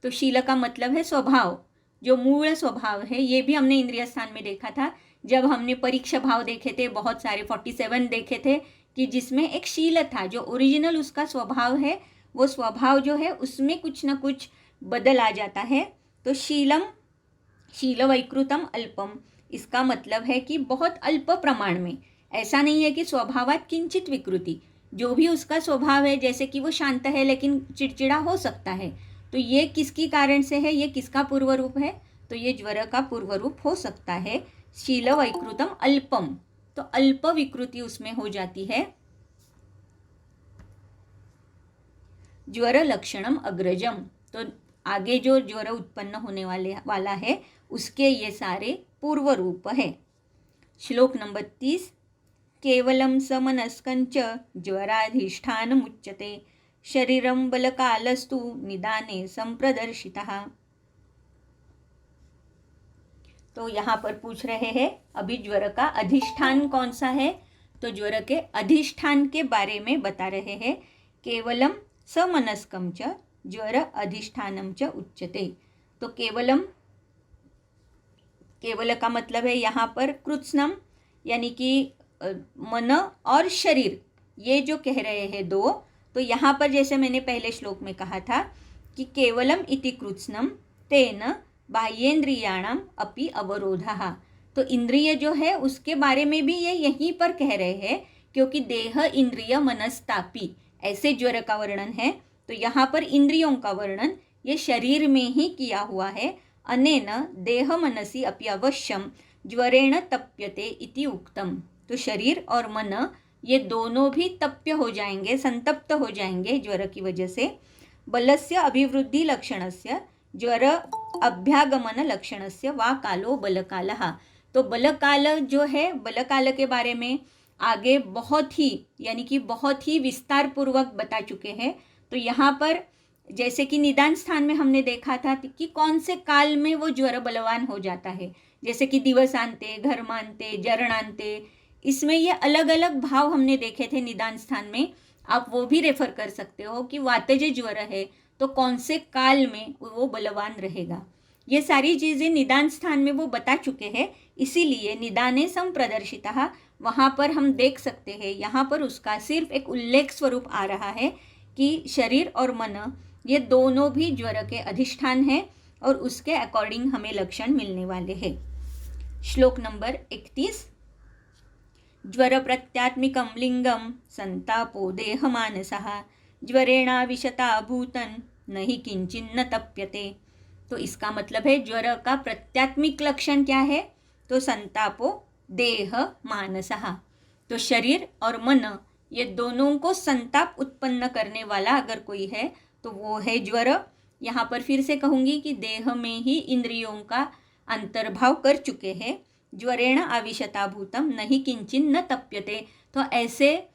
तो शील का मतलब है स्वभाव, जो मूल स्वभाव है। ये भी हमने इंद्रिय स्थान में देखा था जब हमने परीक्षा भाव देखे थे, बहुत सारे 47 देखे थे, कि जिसमें एक शील था, जो ओरिजिनल उसका स्वभाव है, वो स्वभाव जो है उसमें कुछ ना कुछ बदल आ जाता है। तो शील वैकृतम अल्पम, इसका मतलब है कि बहुत अल्प प्रमाण में, ऐसा नहीं है कि स्वभावात किंचित विकृति, जो भी उसका स्वभाव है, जैसे कि वो शांत है लेकिन चिड़चिड़ा हो सकता है, तो ये किसकी कारण से है, ये किसका पूर्व रूप है? तो ये ज्वर का पूर्व रूप हो सकता है। शील वैकृतम अल्पम, तो अल्प विकृति उसमें हो जाती है। ज्वर लक्षणम अग्रजम, तो आगे जो ज्वर उत्पन्न होने वाला है उसके ये सारे पूर्व रूप है। श्लोक नंबर 30। केवलं समनस्कंच ज्वराधिष्ठानमुच्यते शरीरं बलकालस्तु निदाने संप्रदर्शितः। तो यहाँ पर पूछ रहे हैं अभी ज्वर का अधिष्ठान कौन सा है, तो ज्वर के अधिष्ठान के बारे में बता रहे हैं। केवलम समनस्कम च ज्वर अधिष्ठानम च उच्यते, तो केवल का मतलब है यहाँ पर कृत्स्नम, यानी कि मन और शरीर, ये जो कह रहे हैं दो, तो यहाँ पर जैसे मैंने पहले श्लोक में कहा था कि केवलम इति कृत्स्नम तेन बाह्येन्द्रियाणाम अपि अवरोधः, तो इंद्रिय जो है उसके बारे में भी ये यहीं पर कह रहे हैं, क्योंकि देह इंद्रिय मनस्तापी ऐसे ज्वर का वर्णन है, तो यहाँ पर इंद्रियों का वर्णन ये शरीर में ही किया हुआ है। अनेन देह मनसी अपि अवश्यम ज्वरेण तप्यते इति उक्तम, तो शरीर और मन ये दोनों भी तप्य हो जाएंगे, संतप्त हो जाएंगे ज्वर की वजह से। बलस्य अभिवृद्धि लक्षणस्य ज्वर अभ्यागमन लक्षणस्य वा कालो बलकालः, तो बलकाल जो है, बलकाल के बारे में आगे बहुत ही, यानी कि बहुत ही विस्तार पूर्वक बता चुके हैं। तो यहाँ पर जैसे कि निदान स्थान में हमने देखा था कि कौन से काल में वो ज्वर बलवान हो जाता है, जैसे कि दिवसांते, घर्मांते, जरणांते, इसमें ये अलग अलग भाव हमने देखे थे निदान स्थान में। आप वो भी रेफर कर सकते हो कि वातज ज्वर है तो कौन से काल में वो बलवान रहेगा। ये सारी चीज़ें निदान स्थान में वो बता चुके हैं, इसीलिए निदाने संप्रदर्शितः वहाँ पर हम देख सकते हैं। यहाँ पर उसका सिर्फ एक उल्लेख स्वरूप आ रहा है कि शरीर और मन ये दोनों भी ज्वर के अधिष्ठान हैं और उसके अकॉर्डिंग हमें लक्षण मिलने वाले हैं। श्लोक नंबर 31। ज्वर प्रत्यात्मिकं लिंगम संतापो देह मानसः ज्वरेणा विशता भूतन नहीं किंचिन्न तप्यते, तो इसका मतलब है ज्वर का प्रत्यात्मिक लक्षण क्या है, तो संतापो देह मानसः, तो शरीर और मन ये दोनों को संताप उत्पन्न करने वाला अगर कोई है तो वो है ज्वर। यहाँ पर फिर से कहूँगी कि देह में ही इंद्रियों का अंतर्भाव कर चुके हैं। ज्वरेण आविशता भूतम नहीं किंचिन न तप्यते। तो ऐसे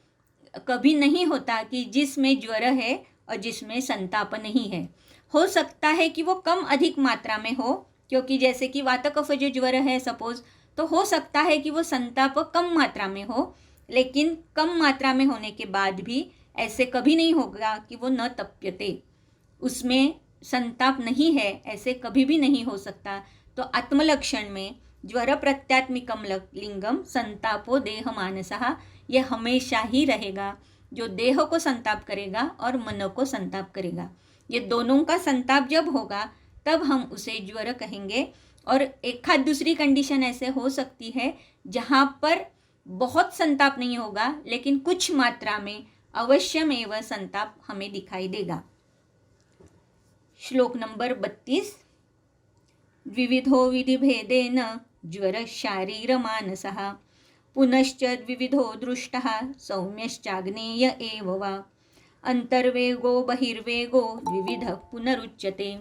कभी नहीं होता कि जिसमें ज्वर है और जिसमें संताप नहीं है। हो सकता है कि वो कम अधिक मात्रा में हो, क्योंकि जैसे कि वात कफ जो ज्वर है सपोज, तो हो सकता है कि वो संताप कम मात्रा में हो, लेकिन कम मात्रा में होने के बाद भी ऐसे कभी नहीं होगा कि वो न तप्यते, उसमें संताप नहीं है, ऐसे कभी भी नहीं हो सकता। तो आत्मलक्षण में ज्वर प्रत्यात्मिकम लिंगम संतापो देह मानसः, ये हमेशा ही रहेगा, जो देह को संताप करेगा और मन को संताप करेगा। ये दोनों का संताप जब होगा तब हम उसे ज्वर कहेंगे। और एक आध दूसरी कंडीशन ऐसे हो सकती है जहाँ पर बहुत संताप नहीं होगा, लेकिन कुछ मात्रा में अवश्यमेव संताप हमें दिखाई देगा। श्लोक नंबर 32। द्विविधो विधिभेदेन ज्वर शारीर मानसः पुनश्च द्विविधो दृष्टः सौम्यश्चाग्नेय एव वा अंतर्वेगो बहिर्वेगो द्विविधः पुनरुच्यते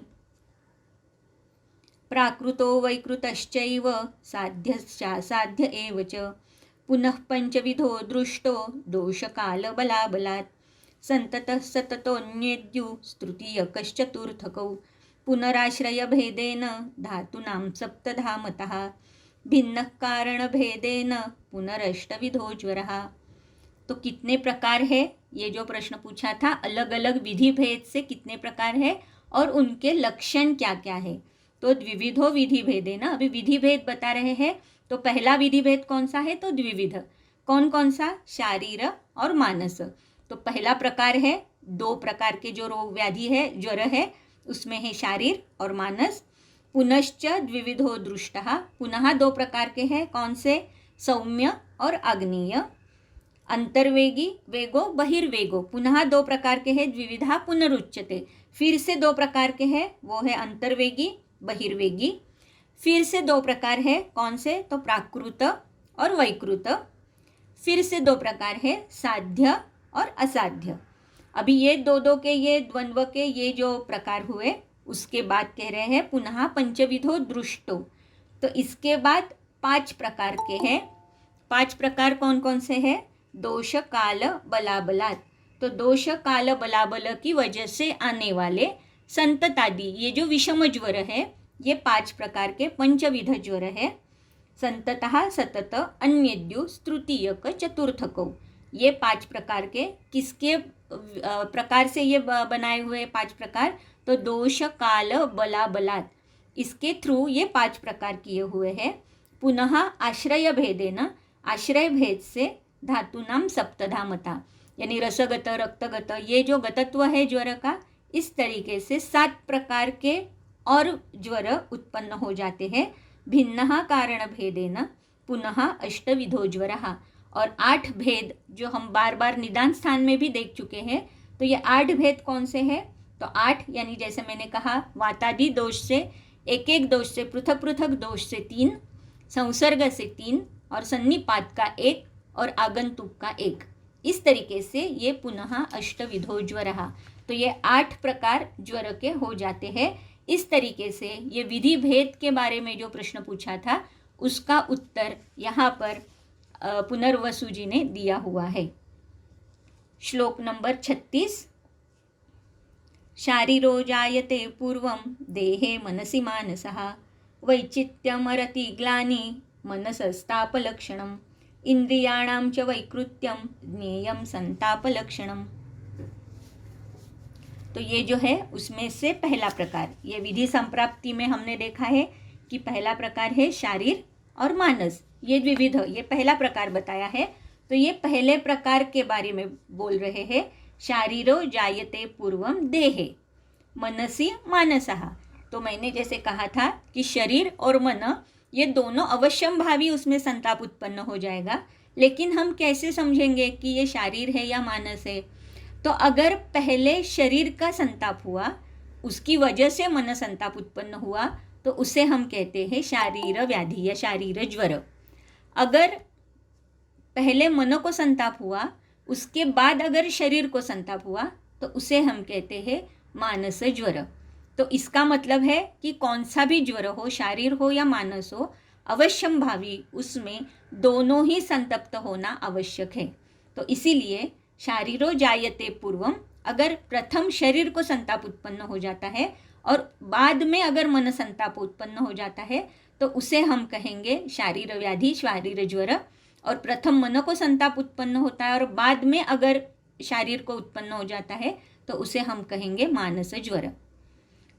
प्राकृतो वैकृतश्चैव साध्यश्चासाध्य एव च पुनः पंचविधो दृष्टो दोषकालबलाबलात् संततः सततोऽन्येद्युस्तृतीयकश्चतुर्थकौ पुनराश्रयभेदेन धातूनां सप्तधा मतः भिन्नः कारणभेदेन पुनरष्टविधो ज्वरः। तो कितने प्रकार है, ये जो प्रश्न पूछा था, अलग अलग विधि भेद से कितने प्रकार है और उनके लक्षण क्या क्या है। तो द्विविधो विधि भेदेन, अभी विधि भेद बता रहे हैं। तो पहला विधि भेद कौन सा है, तो द्विविध। कौन कौन सा, शारीर और मानस। तो पहला प्रकार है, दो प्रकार के जो रोग व्याधि है, ज्वर है, उसमें है शारीर और मानस। पुनश्च द्विविधो दृष्टः, पुनः दो प्रकार के हैं, कौन से, सौम्य और आग्नेय। अंतर्वेगी वेगो बहिर्वेगो, पुनः दो प्रकार के हैं, द्विविधा पुनरुच्यते, फिर से दो प्रकार के हैं, वो है अंतर्वेगी बहिर्वेगी। फिर से दो प्रकार है, कौन से, तो प्राकृत और वैकृत। फिर से दो प्रकार है, साध्य और असाध्य। अभी ये दो के, ये द्वंद्व के ये जो प्रकार हुए, उसके बाद कह रहे हैं पुनः पंचविधो दृष्टो। तो इसके बाद 5 प्रकार के हैं। 5 प्रकार कौन कौन से हैं, दोष काल बलाबलात्। तो दोष काल बलाबल की वजह से आने वाले संततादि, ये जो विषम ज्वर है, ये 5 प्रकार के पंचविध ज्वर है। संततः सतत अन्येद्यु तृतीयक चतुर्थकौ, ये 5 प्रकार के किसके प्रकार से ये बनाए हुए 5 प्रकार, तो दोष काल बलाबलात्, इसके थ्रू ये 5 प्रकार किए हुए हैं। पुनः आश्रय भेदेन, आश्रय भेद से धातूनाम सप्तधा मता, यानी रसगत रक्तगत, ये जो गतत्व है ज्वर का, इस तरीके से 7 प्रकार के और ज्वर उत्पन्न हो जाते हैं। भिन्नः कारण भेदेन पुनः अष्टविधो ज्वरः, और 8 भेद जो हम बार बार निदान स्थान में भी देख चुके हैं। तो ये 8 भेद कौन से हैं, तो 8 यानी जैसे मैंने कहा, वातादि दोष से एक दोष से पृथक पृथक दोष से 3, संसर्ग से 3, और सन्निपात का 1 और आगंतुक का 1, इस तरीके से ये पुनः अष्टविधो ज्वरः। तो ये 8 प्रकार ज्वर के हो जाते हैं। इस तरीके से ये विधि भेद के बारे में जो प्रश्न पूछा था, उसका उत्तर यहाँ पर पुनर्वसु जी ने दिया हुआ है। श्लोक नंबर 36। शारीरो जायते पूर्वं देहे मनसि मानसः वैचित्यमरति ग्लानि मनसस्तापलक्षणम् इंद्रियाणां च वैकृत्यं ज्ञेयं संतापलक्षणम्। तो ये जो है उसमें से पहला प्रकार, ये विधि संप्राप्ति में हमने देखा है कि पहला प्रकार है शारीर और मानस, ये द्विविध, ये पहला प्रकार बताया है। तो ये पहले प्रकार के बारे में बोल रहे हैं। शारीरो जायते पूर्वम देहे मनसि मानसः। तो मैंने जैसे कहा था कि शरीर और मन ये दोनों अवश्यम भावी उसमें संताप उत्पन्न हो जाएगा, लेकिन हम कैसे समझेंगे कि ये शारीर है या मानस है। तो अगर पहले शरीर का संताप हुआ, उसकी वजह से मन संताप उत्पन्न हुआ, तो उसे हम कहते हैं शारीर व्याधि या शारीर ज्वर। अगर पहले मन को संताप हुआ, उसके बाद अगर शरीर को संताप हुआ तो उसे हम कहते हैं मानस ज्वर। तो इसका मतलब है कि कौन सा भी ज्वर हो, शारीर हो या मानस हो, अवश्यम भावी उसमें दोनों ही संतप्त होना आवश्यक है। तो इसीलिए शारीरो जायते पूर्वम, अगर प्रथम शरीर को संताप उत्पन्न हो जाता है और बाद में अगर मन संताप उत्पन्न हो जाता है तो उसे हम कहेंगे शारीर व्याधि, शारीर ज्वर। और प्रथम मन को संताप उत्पन्न होता है और बाद में अगर शारीर को उत्पन्न हो जाता है तो उसे हम कहेंगे मानस ज्वर।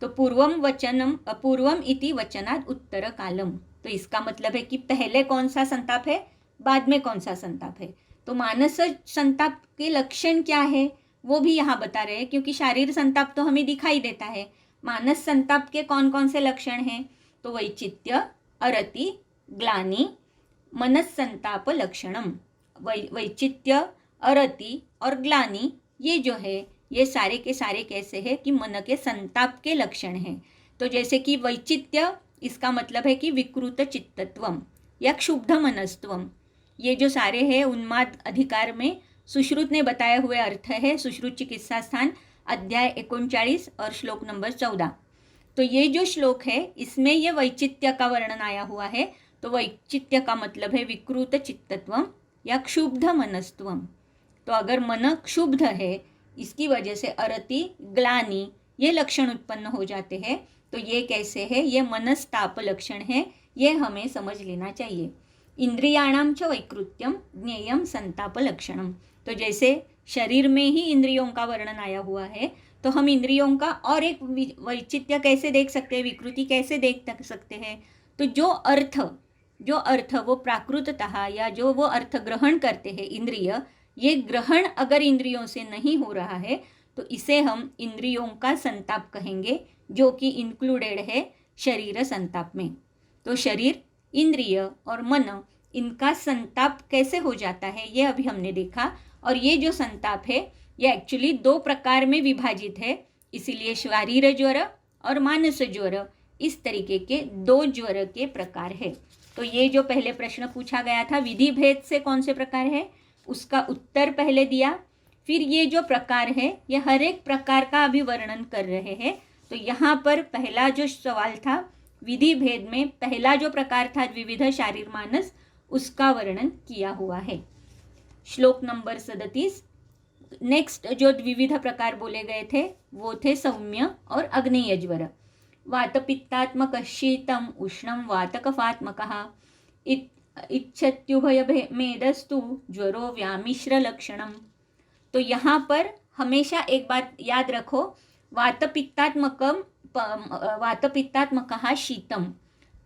तो पूर्वम इति वचनात् उत्तर कालम, तो इसका मतलब है कि पहले कौन सा संताप है, बाद में कौन सा संताप है। तो मानस संताप के लक्षण क्या है वो भी यहाँ बता रहे हैं, क्योंकि शारीर संताप तो हमें दिखाई देता है। मानस संताप के कौन कौन से लक्षण हैं, तो वैचित्य, अरति, ग्लानि, मनस संताप लक्षणम। वैचित्य, अरति और ग्लानि ये जो है ये सारे के सारे कैसे हैं कि मन के संताप के लक्षण हैं। तो जैसे कि वैचित्य, इसका मतलब है कि विकृत चित्तत्वम या क्षुब्ध मनस्तवम, ये जो सारे हैं उन्माद अधिकार में सुश्रुत ने बताए हुए अर्थ है। सुश्रुत चिकित्सा स्थान अध्याय 39 और श्लोक नंबर 14। तो ये जो श्लोक है इसमें ये वैचित्य का वर्णन आया हुआ है। तो वैचित्य का मतलब है विकृत चित्तत्वम या क्षुब्ध मनस्तवम। तो अगर मन क्षुब्ध है, इसकी वजह से अरति, ग्लानि ये लक्षण उत्पन्न हो जाते हैं। तो ये कैसे है, ये मनस्ताप लक्षण है, ये हमें समझ लेना चाहिए। इंद्रियाणाम च वैकृत्यम ज्ञेयम संताप लक्षणम। तो जैसे शरीर में ही इंद्रियों का वर्णन आया हुआ है, तो हम इंद्रियों का और एक वैचित्य कैसे देख सकते हैं, विकृति कैसे देख सकते हैं। तो जो अर्थ वो प्राकृततः या जो वो अर्थ ग्रहण करते हैं इंद्रिय, ये ग्रहण अगर इंद्रियों से नहीं हो रहा है तो इसे हम इंद्रियों का संताप कहेंगे, जो कि इंक्लूडेड है शरीर संताप में। तो शरीर, इंद्रिय और मन, इनका संताप कैसे हो जाता है ये अभी हमने देखा। और ये जो संताप है ये एक्चुअली 2 प्रकार में विभाजित है, इसीलिए शारीर ज्वर और मानस ज्वर, इस तरीके के 2 ज्वर के प्रकार है। तो ये जो पहले प्रश्न पूछा गया था विधि भेद से कौन से प्रकार है, उसका उत्तर पहले दिया। फिर ये जो प्रकार है ये हर एक प्रकार का अभी वर्णन कर रहे हैं। तो यहाँ पर पहला जो सवाल था विधि भेद में, पहला जो प्रकार था द्विविध शारीर मानस, उसका वर्णन किया हुआ है। श्लोक नंबर 37। नेक्स्ट जो द्विविध प्रकार बोले गए थे वो थे सौम्य और अग्नेय ज्वर। वातपित्तात्मक शीतम उष्णम वातकफात्मकः इच्छत्युभय मेदस्तु ज्वरो व्यामिश्र लक्षणम। तो यहाँ पर हमेशा एक बात याद रखो, वातपित्तात्मकः शीतम,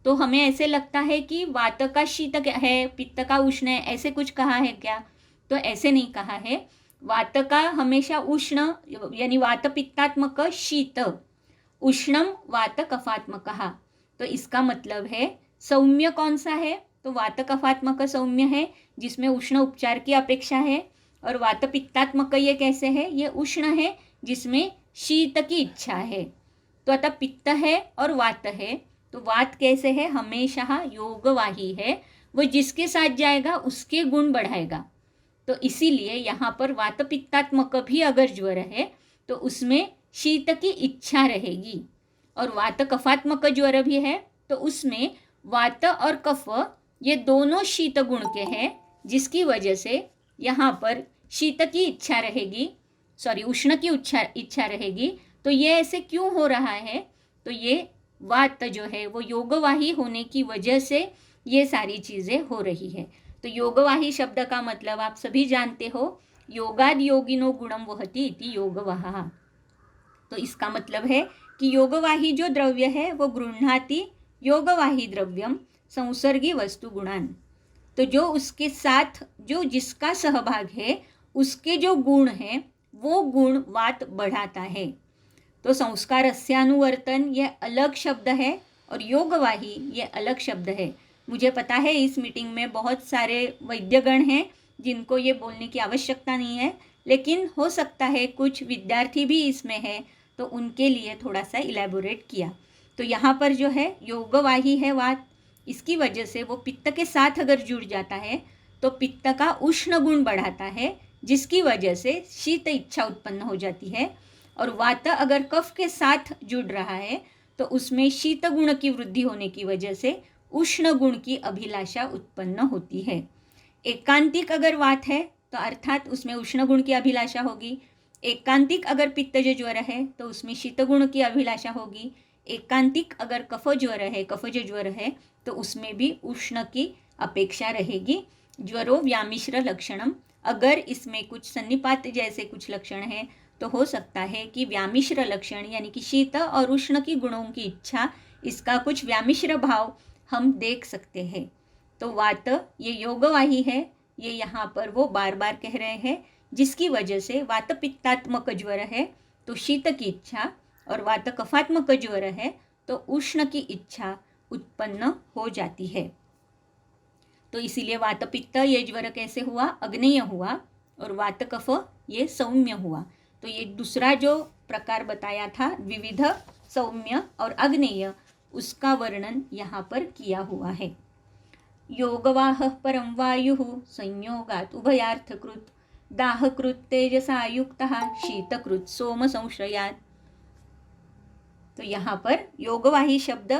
तो हमें ऐसे लगता है कि वात का शीत है, पित्त का उष्ण है, ऐसे कुछ कहा है क्या, तो ऐसे नहीं कहा है। वात का हमेशा उष्ण यानी वातपित्तात्मक शीत, उष्णम वात कफात्मकः। तो इसका मतलब है सौम्य कौन सा है, तो वात कफात्मक सौम्य है जिसमें उष्ण उपचार की अपेक्षा है। और वात पित्तात्मक ये कैसे है, ये उष्ण है जिसमें शीत की इच्छा है। तो अतः पित्त है और वात है, तो वात कैसे है, हमेशा योगवाही है, वो जिसके साथ जाएगा उसके गुण बढ़ाएगा। तो इसीलिए यहाँ पर वात पित्तात्मक भी अगर ज्वर है तो उसमें शीत की इच्छा रहेगी। और वात कफात्मक ज्वर भी है तो उसमें वात और कफ ये दोनों शीत गुण के हैं, जिसकी वजह से यहाँ पर शीत की इच्छा रहेगी, उष्ण की इच्छा रहेगी। तो ये ऐसे क्यों हो रहा है, तो ये वात जो है वो योगवाही होने की वजह से ये सारी चीज़ें हो रही है। तो योगवाही शब्द का मतलब आप सभी जानते हो, योगाद योगिनो गुणम वहति इति योगवाह। तो इसका मतलब है कि योगवाही जो द्रव्य है वो गृह्णाति योगवाही द्रव्यम संसर्गी वस्तु गुणान। तो जो उसके साथ जो जिसका सहभाग है उसके जो गुण हैं वो गुण वात बढ़ाता है। तो संस्कारस्यानुवर्तन ये अलग शब्द है और योगवाही ये अलग शब्द है। मुझे पता है इस मीटिंग में बहुत सारे वैद्यगण हैं जिनको ये बोलने की आवश्यकता नहीं है, लेकिन हो सकता है कुछ विद्यार्थी भी इसमें है तो उनके लिए थोड़ा सा इलेबोरेट किया। तो यहाँ पर जो है योगवाही है वात, इसकी वजह से वो पित्त के साथ अगर जुड़ जाता है तो पित्त का उष्ण गुण बढ़ाता है, जिसकी वजह से शीत इच्छा उत्पन्न हो जाती है। और वात अगर कफ के साथ जुड़ रहा है तो उसमें शीत गुण की वृद्धि होने की वजह से उष्ण गुण की अभिलाषा उत्पन्न होती है। एकांतिक अगर वात है तो अर्थात उसमें उष्ण गुण की अभिलाषा होगी। एकांतिक अगर पित्तज ज्वर है तो उसमें शीत गुण की अभिलाषा होगी। एकांतिक अगर कफ ज्वर है, कफज ज्वर है, तो उसमें भी उष्ण की अपेक्षा रहेगी। ज्वरो व्यामिश्र लक्षणम, अगर इसमें कुछ सन्निपात जैसे कुछ लक्षण हैं तो हो सकता है कि व्यामिश्र लक्षण यानी कि शीत और उष्ण की गुणों की इच्छा, इसका कुछ व्यामिश्र भाव हम देख सकते हैं। तो वात ये योगवाही है, ये यहाँ पर वो बार बार कह रहे हैं, जिसकी वजह से वात पित्तात्मक ज्वर है तो शीत की इच्छा, और वात कफात्मक ज्वर है तो उष्ण की इच्छा उत्पन्न हो जाती है। तो इसीलिए वात पित्त ये ज्वर कैसे हुआ, अग्नेय हुआ, और वात कफ ये सौम्य हुआ। तो ये दूसरा जो प्रकार बताया था विविध, सौम्य और अग्नेय, उसका वर्णन यहाँ पर किया हुआ है। योगवाह परम वायु संयोगात उभयार्थकृत दाहकृत तेजसा युक्तः शीतकृत सोम संश्रयात। तो यहाँ पर योगवाही शब्द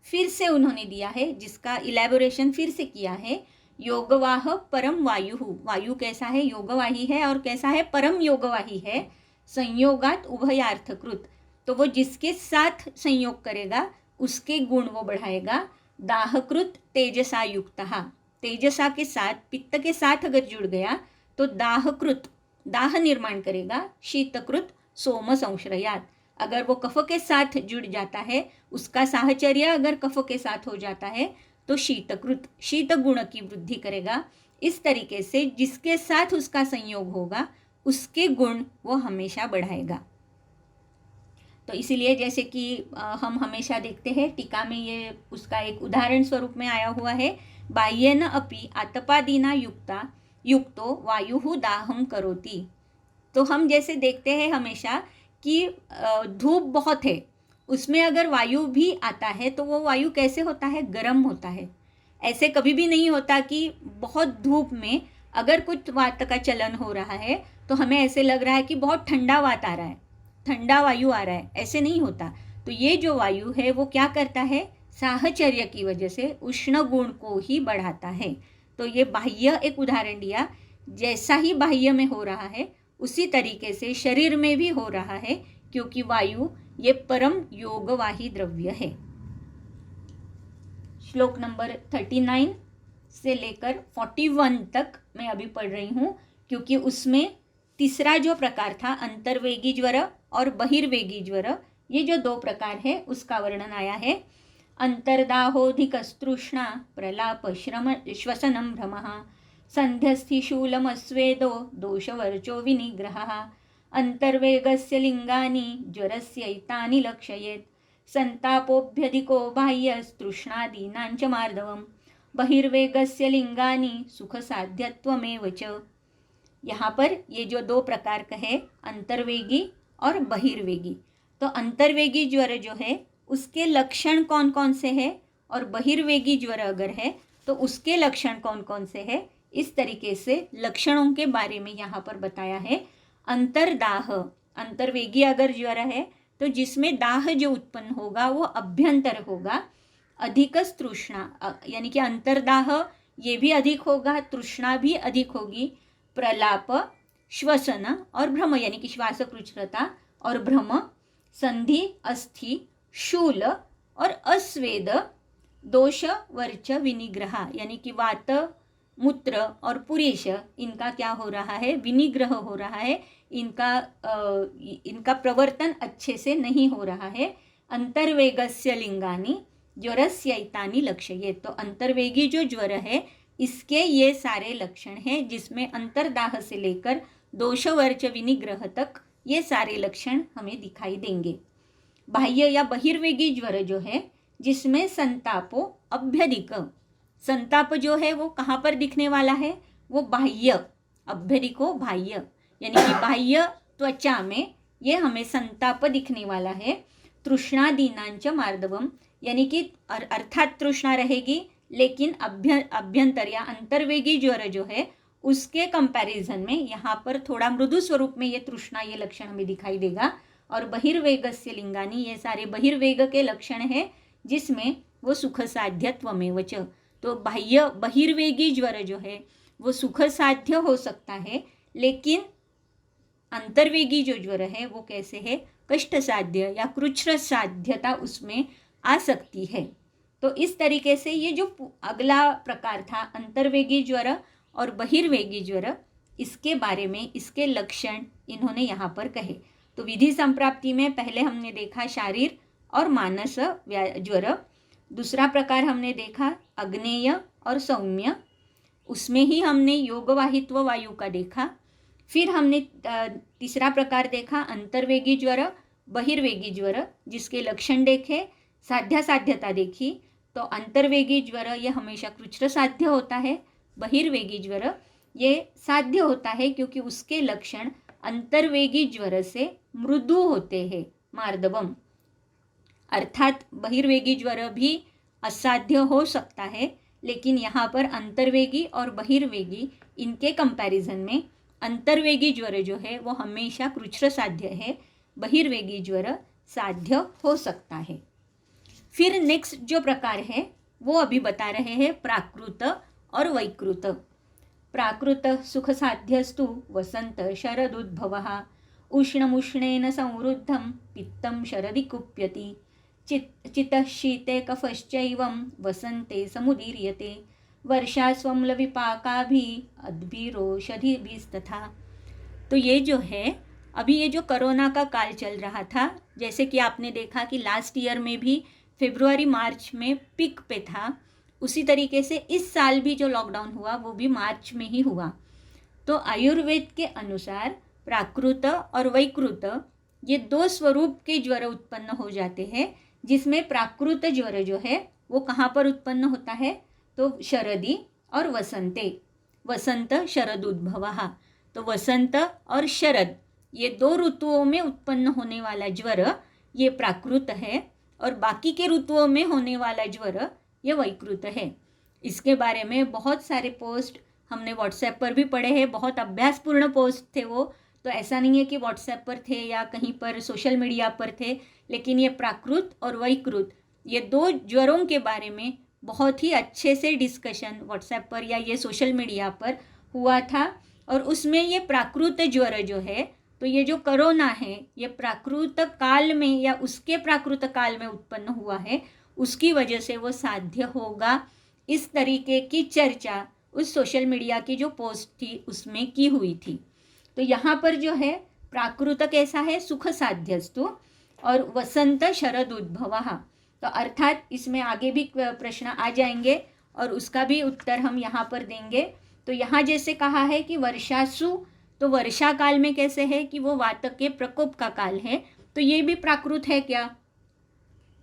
फिर से उन्होंने दिया है, जिसका इलेबोरेशन फिर से किया है। योगवाह परम वायु, वायु कैसा है, योगवाही है, और कैसा है, परम योगवाही है। संयोगात उभयार्थकृत, तो वो जिसके साथ संयोग करेगा उसके गुण वो बढ़ाएगा। दाहकृत तेजसा युक्तः, तेजसा के साथ, पित्त के साथ अगर जुड़ गया तो दाहकृत, दाह निर्माण करेगा। शीतकृत सोम संश्रयात, अगर वो कफ के साथ जुड़ जाता है, उसका साहचर्य अगर कफ के साथ हो जाता है तो शीतकृत, शीत गुण की वृद्धि करेगा। इस तरीके से जिसके साथ उसका संयोग होगा उसके गुण वो हमेशा बढ़ाएगा। तो इसीलिए जैसे कि हम हमेशा देखते हैं, टीका में ये उसका एक उदाहरण स्वरूप में आया हुआ है। बाह्यन अपि आतपादीना युक्तो वायु दाहम करोति। तो हम जैसे देखते हैं हमेशा कि धूप बहुत है, उसमें अगर वायु भी आता है तो वो वायु कैसे होता है, गर्म होता है। ऐसे कभी भी नहीं होता कि बहुत धूप में अगर कुछ वात का चलन हो रहा है तो हमें ऐसे लग रहा है कि बहुत ठंडा वात आ रहा है, ठंडा वायु आ रहा है, ऐसे नहीं होता। तो ये जो वायु है वो क्या करता है, साहचर्य की वजह से उष्ण गुण को ही बढ़ाता है। तो ये बाह्य एक उदाहरण दिया, जैसा ही बाह्य में हो रहा है उसी तरीके से शरीर में भी हो रहा है, क्योंकि वायु ये परम योगवाही द्रव्य है। श्लोक नंबर 39 से लेकर 41 तक मैं अभी पढ़ रही हूँ, क्योंकि उसमें तीसरा जो प्रकार था अंतर्वेगी ज्वर और बहिर्वेगी ज्वर, ये जो दो प्रकार है उसका वर्णन आया है। अंतर्दाहोधिकस्तृष्णा प्रलाप श्रम श्वसनम भ्रमः संध्यस्थिशूलमस्वेदो दोषवर्चो विनिग्रहः अंतर्वेगस्य लिंगानि ज्वरस्यैतानि लक्षयेत् संतापोऽभ्यधिको बाह्यस्तृष्णादीनां च मार्दवम् बहिर्वेगस्य लिंगानि सुखसाध्यत्वमेव च। यहाँ पर ये जो दो प्रकार कहे, अंतर्वेगी और बहिर्वेगी, तो अंतर्वेगी ज्वर जो है उसके लक्षण कौन कौन से हैं, और बहिर्वेगी ज्वर अगर है तो उसके लक्षण कौन कौन से हैं, इस तरीके से लक्षणों के बारे में यहाँ पर बताया है। अंतर्दाह, अंतर्वेगी अगर ज्वर है तो जिसमें दाह जो उत्पन्न होगा वो अभ्यंतर होगा। अधिक तृष्णा यानी कि अंतर्दाह ये भी अधिक होगा, तृष्णा भी अधिक होगी। प्रलाप, श्वसन और भ्रम यानी कि श्वासकृच्छ्रता और भ्रम, संधि, अस्थि, शूल और अस्वेद, दोष वर्च विनिग्रह यानी कि वात, मूत्र और पुरेश, इनका क्या हो रहा है, विनिग्रह हो रहा है, इनका प्रवर्तन अच्छे से नहीं हो रहा है। अंतर्वेगस्य लिंगानि ज्वरस्यैतानि लक्षयेत्, तो अंतर्वेगी जो ज्वर है इसके ये सारे लक्षण हैं, जिसमें अंतर्दाह से लेकर दोषवर्च विनिग्रह तक ये सारे लक्षण हमें दिखाई देंगे। बाह्य या बहिर्वेगी ज्वर जो है जिसमें संतापो अभ्यधिक, संताप जो है वो कहाँ पर दिखने वाला है, वो बाह्य, अभ्यधिको बाह्य यानी कि बाह्य त्वचा में ये हमें संताप दिखने वाला है। तृष्णादीनांच मार्दवम यानी कि अर्थात तृष्णा रहेगी, लेकिन अभ्यंतर या अंतर्वेगी ज्वर जो है उसके कंपैरिजन में यहाँ पर थोड़ा मृदु स्वरूप में ये तृष्णा, ये लक्षण हमें दिखाई देगा। और बहिर्वेगस्य लिंगानी, ये सारे बहिर्वेग के लक्षण है जिसमें वो सुख साध्यत्व में वच, तो बाह्य बहिर्वेगी ज्वर जो है वो सुख साध्य हो सकता है, लेकिन अंतर्वेगी जो ज्वर है वो कैसे है, कष्ट साध्य या कृच्छ्र साध्यता उसमें आ सकती है। तो इस तरीके से ये जो अगला प्रकार था अंतर्वेगी ज्वर और बहिर्वेगी ज्वर, इसके बारे में इसके लक्षण इन्होंने यहाँ पर कहे। तो विधि संप्राप्ति में पहले हमने देखा शारीर और मानस ज्वर, दूसरा प्रकार हमने देखा अग्नेय और सौम्य, उसमें ही हमने योगवाहित्व वायु का देखा। फिर हमने तीसरा प्रकार देखा अंतर्वेगी ज्वर, बहिर्वेगी ज्वर, जिसके लक्षण देखे, साध्यता देखी। तो अंतर्वेगी ज्वर ये हमेशा कृच्छ्र साध्य होता है, बहिर्वेगी ज्वर ये साध्य होता है क्योंकि उसके लक्षण अंतर्वेगी ज्वर से मृदु होते हैं, मार्दवम। अर्थात बहिर्वेगी ज्वर भी असाध्य हो सकता है, लेकिन यहाँ पर अंतर्वेगी और बहिर्वेगी इनके कंपैरिजन में अंतर्वेगी ज्वर जो है वो हमेशा कृच्छ्र साध्य है, बहिर्वेगी ज्वर साध्य हो सकता है। फिर नेक्स्ट जो प्रकार है वो अभी बता रहे हैं प्राकृत और वैकृत। प्राकृत सुख साध्यस्तु वसंत शरदुद्भवः, उष्णमुष्णेन संवृद्धं पित्तं शरदि कुप्यति, चितः शीते कफश्चैवं वसंते समुदीर्यते, वर्षास्वम्लविपाकाभिः अद्भिरोषधिभिस्तथा। तो ये जो है अभी ये जो कोरोना का काल चल रहा था, जैसे कि आपने देखा कि लास्ट ईयर में भी फरवरी मार्च में पीक पे था, उसी तरीके से इस साल भी जो लॉकडाउन हुआ वो भी मार्च में ही हुआ। तो आयुर्वेद के अनुसार प्राकृत और वैकृत ये दो स्वरूप के ज्वर उत्पन्न हो जाते हैं, जिसमें प्राकृत ज्वर जो है वो कहाँ पर उत्पन्न होता है, तो शरदी और वसंते, वसंत शरदुद्भवः। तो वसंत और शरद ये दो ऋतुओं में उत्पन्न होने वाला ज्वर ये प्राकृत है, और बाकी के ऋतुओं में होने वाला ज्वर ये वैकृत है। इसके बारे में बहुत सारे पोस्ट हमने व्हाट्सएप पर भी पढ़े हैं, बहुत अभ्यासपूर्ण पोस्ट थे वो, तो ऐसा नहीं है कि व्हाट्सएप पर थे या कहीं पर सोशल मीडिया पर थे, लेकिन ये प्राकृत और वैकृत ये दो ज्वरों के बारे में बहुत ही अच्छे से डिस्कशन व्हाट्सएप पर या ये सोशल मीडिया पर हुआ था। और उसमें ये प्राकृत ज्वर जो है, तो ये जो कोरोना है ये प्राकृत काल में या उसके प्राकृत काल में उत्पन्न हुआ है, उसकी वजह से वो साध्य होगा, इस तरीके की चर्चा उस सोशल मीडिया की जो पोस्ट थी उसमें की हुई थी। तो यहाँ पर जो है प्राकृत कैसा है, सुख साध्यस्तु, और वसंत शरद उद्भवः। तो अर्थात इसमें आगे भी प्रश्न आ जाएंगे और उसका भी उत्तर हम यहाँ पर देंगे। तो यहाँ जैसे कहा है कि वर्षासु, तो वर्षा काल में कैसे है कि वो वात के प्रकोप का काल है, तो ये भी प्राकृत है क्या,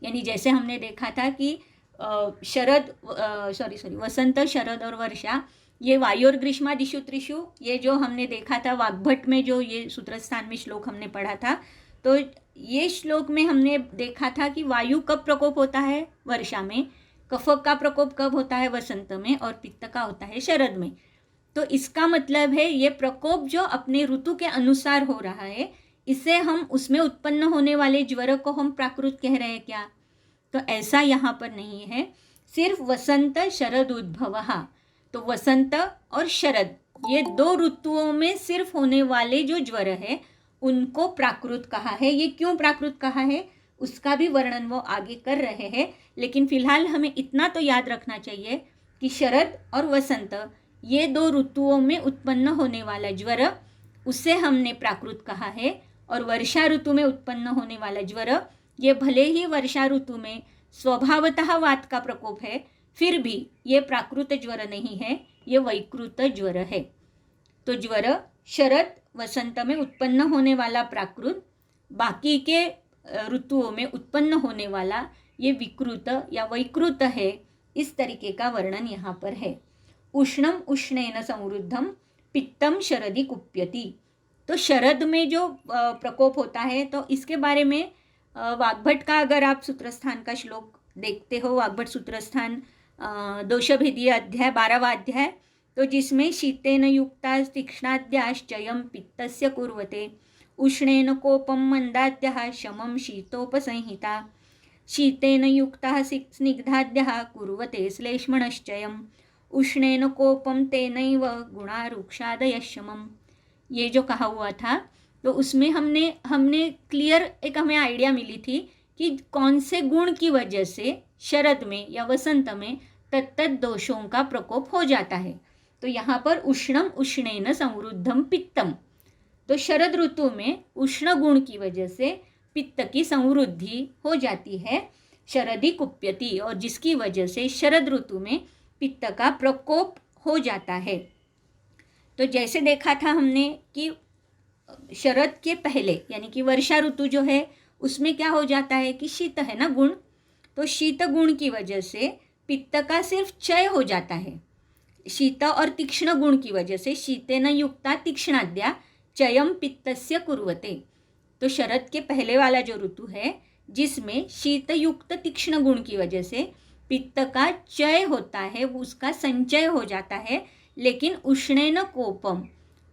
यानी जैसे हमने देखा था कि वसंत शरद और वर्षा ये वायु और ग्रीष्मादिषु त्रिषु, ये जो हमने देखा था वाग्भट में जो ये सूत्रस्थान में श्लोक हमने पढ़ा था, तो ये श्लोक में हमने देखा था कि वायु कब प्रकोप होता है, वर्षा में, कफ का प्रकोप कब होता है, वसंत में, और पित्त का होता है शरद में। तो इसका मतलब है ये प्रकोप जो अपने ऋतु के अनुसार हो रहा है, इसे हम उसमें उत्पन्न होने वाले ज्वर को हम प्राकृत कह रहे हैं क्या, तो ऐसा यहाँ पर नहीं है। सिर्फ वसंत शरद उद्भवः, तो वसंत और शरद ये दो ऋतुओं में सिर्फ होने वाले जो ज्वर है उनको प्राकृत कहा है। ये क्यों प्राकृत कहा है उसका भी वर्णन वो आगे कर रहे हैं, लेकिन फिलहाल हमें इतना तो याद रखना चाहिए कि शरद और वसंत ये दो ऋतुओं में उत्पन्न होने वाला ज्वर उसे हमने प्राकृत कहा है, और वर्षा ऋतु में उत्पन्न होने वाला ज्वर ये भले ही वर्षा ऋतु में स्वभावतः वात का प्रकोप है, फिर भी ये प्राकृत ज्वर नहीं है, ये वैकृत ज्वर है। तो ज्वर शरद वसंत में उत्पन्न होने वाला प्राकृत, बाकी के ऋतुओं में उत्पन्न होने वाला ये विकृत या वैकृत है, इस तरीके का वर्णन यहाँ पर है। उष्णम उष्णेन संवृद्धम पित्तम शरदि कुप्यति, तो शरद में जो प्रकोप होता है, तो इसके बारे में वाग्भट का अगर आप सूत्रस्थान का श्लोक देखते हो, वाग्भट सूत्रस्थान दोषभेदीय अध्याय 12वां अध्याय, तो जिसमें शीतेन युक्ता तीक्ष्णाद्याश्चयं पित्तस्य कुर्वते, उष्णेन कोपम मंदाद्यः शमं शीतोपसंहिता, शीतेन युक्तः स्निग्धाद्यः कुर्वते श्लेष्मणश्चयम्, उष्णेन कोपम तेनैव गुणारुक्षादयः शमम्। ये जो कहा हुआ था, तो उसमें हमने क्लियर एक हमें आइडिया मिली थी कि कौन से गुण की वजह से शरद में या वसंत में तत्त दोषों का प्रकोप हो जाता है। तो यहाँ पर उष्णम उष्णेन संवृद्धम पित्तम, तो शरद ऋतु में उष्ण गुण की वजह से पित्त की संवृद्धि हो जाती है, शरदि कुप्यति, और जिसकी वजह से शरद ऋतु में पित्त का प्रकोप हो जाता है। तो जैसे देखा था हमने कि शरद के पहले यानी कि वर्षा ऋतु जो है उसमें क्या हो जाता है कि शीत है ना गुण, तो शीत गुण की वजह से पित्त का सिर्फ क्षय हो जाता है। शीत और तीक्ष्ण गुण की वजह से शीतेन युक्ता तीक्ष्णाद्या चयम पित्तस्य कुर्वते, तो शरद के पहले वाला जो ऋतु है जिसमें शीत युक्त तीक्ष्ण गुण की वजह से पित्त का क्षय होता है, उसका संचय हो जाता है, लेकिन उष्णेन कोपम,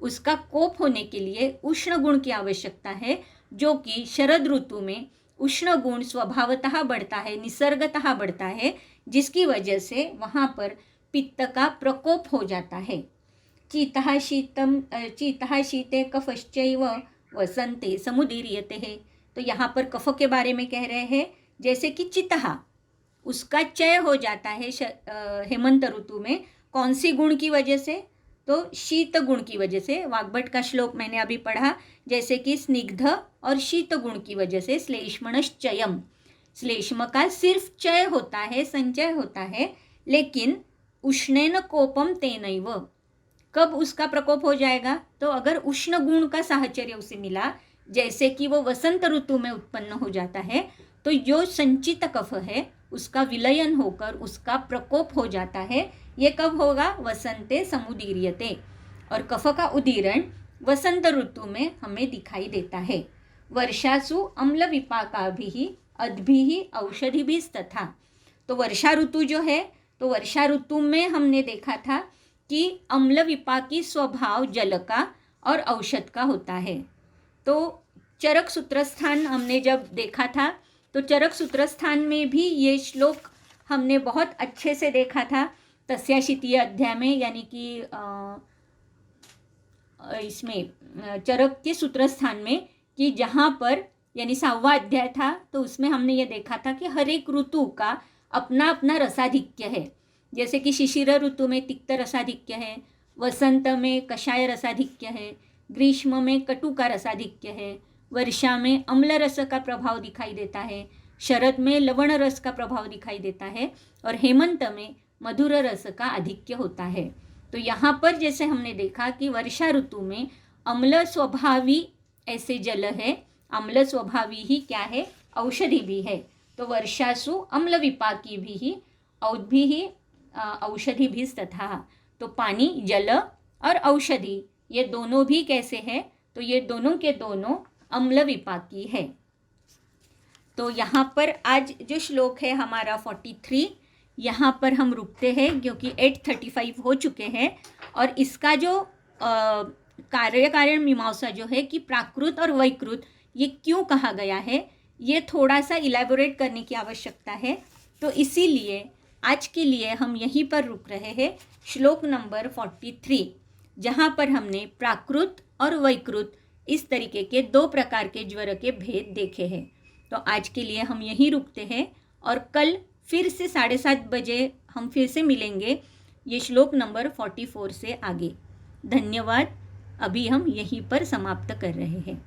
उसका कोप होने के लिए उष्ण गुण की आवश्यकता है, जो कि शरद ऋतु में उष्ण गुण स्वभावतः बढ़ता है, निसर्गतः बढ़ता है, जिसकी वजह से वहाँ पर पित्त का प्रकोप हो जाता है। चीतः शीते कफश्चैव वसंते समुदीर्यते है, तो यहाँ पर कफ के बारे में कह रहे हैं, जैसे कि चितः उसका क्षय हो जाता है हेमंत ऋतु में, कौन सी गुण की वजह से, तो शीत गुण की वजह से। वाग्भट का श्लोक मैंने अभी पढ़ा, जैसे कि स्निग्ध और शीत गुण की वजह से श्लेष्मणश्चयम, श्लेष्म का सिर्फ क्षय होता है, संचय होता है, लेकिन उष्णेन कोपम तेनैव, कब उसका प्रकोप हो जाएगा, तो अगर उष्ण गुण का साहचर्य उसे मिला, जैसे कि वो वसंत ऋतु में उत्पन्न हो जाता है, तो जो संचित कफ है उसका विलयन होकर उसका प्रकोप हो जाता है। ये कब होगा, वसंते समुदीर्यते, और कफ का उदीरण वसंत ऋतु में हमें दिखाई देता है। वर्षासु अम्ल विपाकाभिः अद्भिः औषधिभिस्तथा, तो वर्षा ऋतु जो है, तो वर्षा ऋतु में हमने देखा था कि अम्ल विपाकी स्वभाव जल का और औषध का होता है। तो चरक सूत्रस्थान हमने जब देखा था, तो चरक सूत्रस्थान में भी ये श्लोक हमने बहुत अच्छे से देखा था, तस्याशीतीय अध्याय में, यानी कि इसमें चरक के सूत्रस्थान में, कि जहाँ पर यानी 6वां अध्याय था, तो उसमें हमने ये देखा था कि हर एक ऋतु का अपना अपना रसाधिक्य है। जैसे कि शिशिर ऋतु में तिक्त रसाधिक्य है, वसंत में कषाय रसाधिक्य है, ग्रीष्म में कटु का रसाधिक्य है, वर्षा में अम्ल रस का प्रभाव दिखाई देता है, शरद में लवण रस का प्रभाव दिखाई देता है, और हेमंत में मधुर रस का आधिक्य होता है। तो यहाँ पर जैसे हमने देखा कि वर्षा ऋतु में अम्ल स्वभावी ऐसे जल है, अम्ल स्वभावी ही क्या है, औषधि भी है। तो वर्षासु अम्ल विपाकी भी औद्भिः औषधिभिस्तथा, तो पानी, जल और औषधि ये दोनों भी कैसे हैं, तो ये दोनों के दोनों अम्ल विपाकी है। तो यहाँ पर आज जो श्लोक है हमारा 43, यहाँ पर हम रुकते हैं क्योंकि 8:35 हो चुके हैं। और इसका जो कार्य कारण मीमांसा जो है कि प्राकृत और वैकृत ये क्यों कहा गया है, ये थोड़ा सा इलेबोरेट करने की आवश्यकता है। तो इसीलिए आज के लिए हम यहीं पर रुक रहे हैं, श्लोक नंबर 43, जहाँ पर हमने प्राकृत और वैकृत इस तरीके के 2 प्रकार के ज्वर के भेद देखे हैं। तो आज के लिए हम यहीं रुकते हैं और कल फिर से 7:30 बजे हम फिर से मिलेंगे ये श्लोक नंबर 44 से आगे। धन्यवाद। अभी हम यहीं पर समाप्त कर रहे हैं।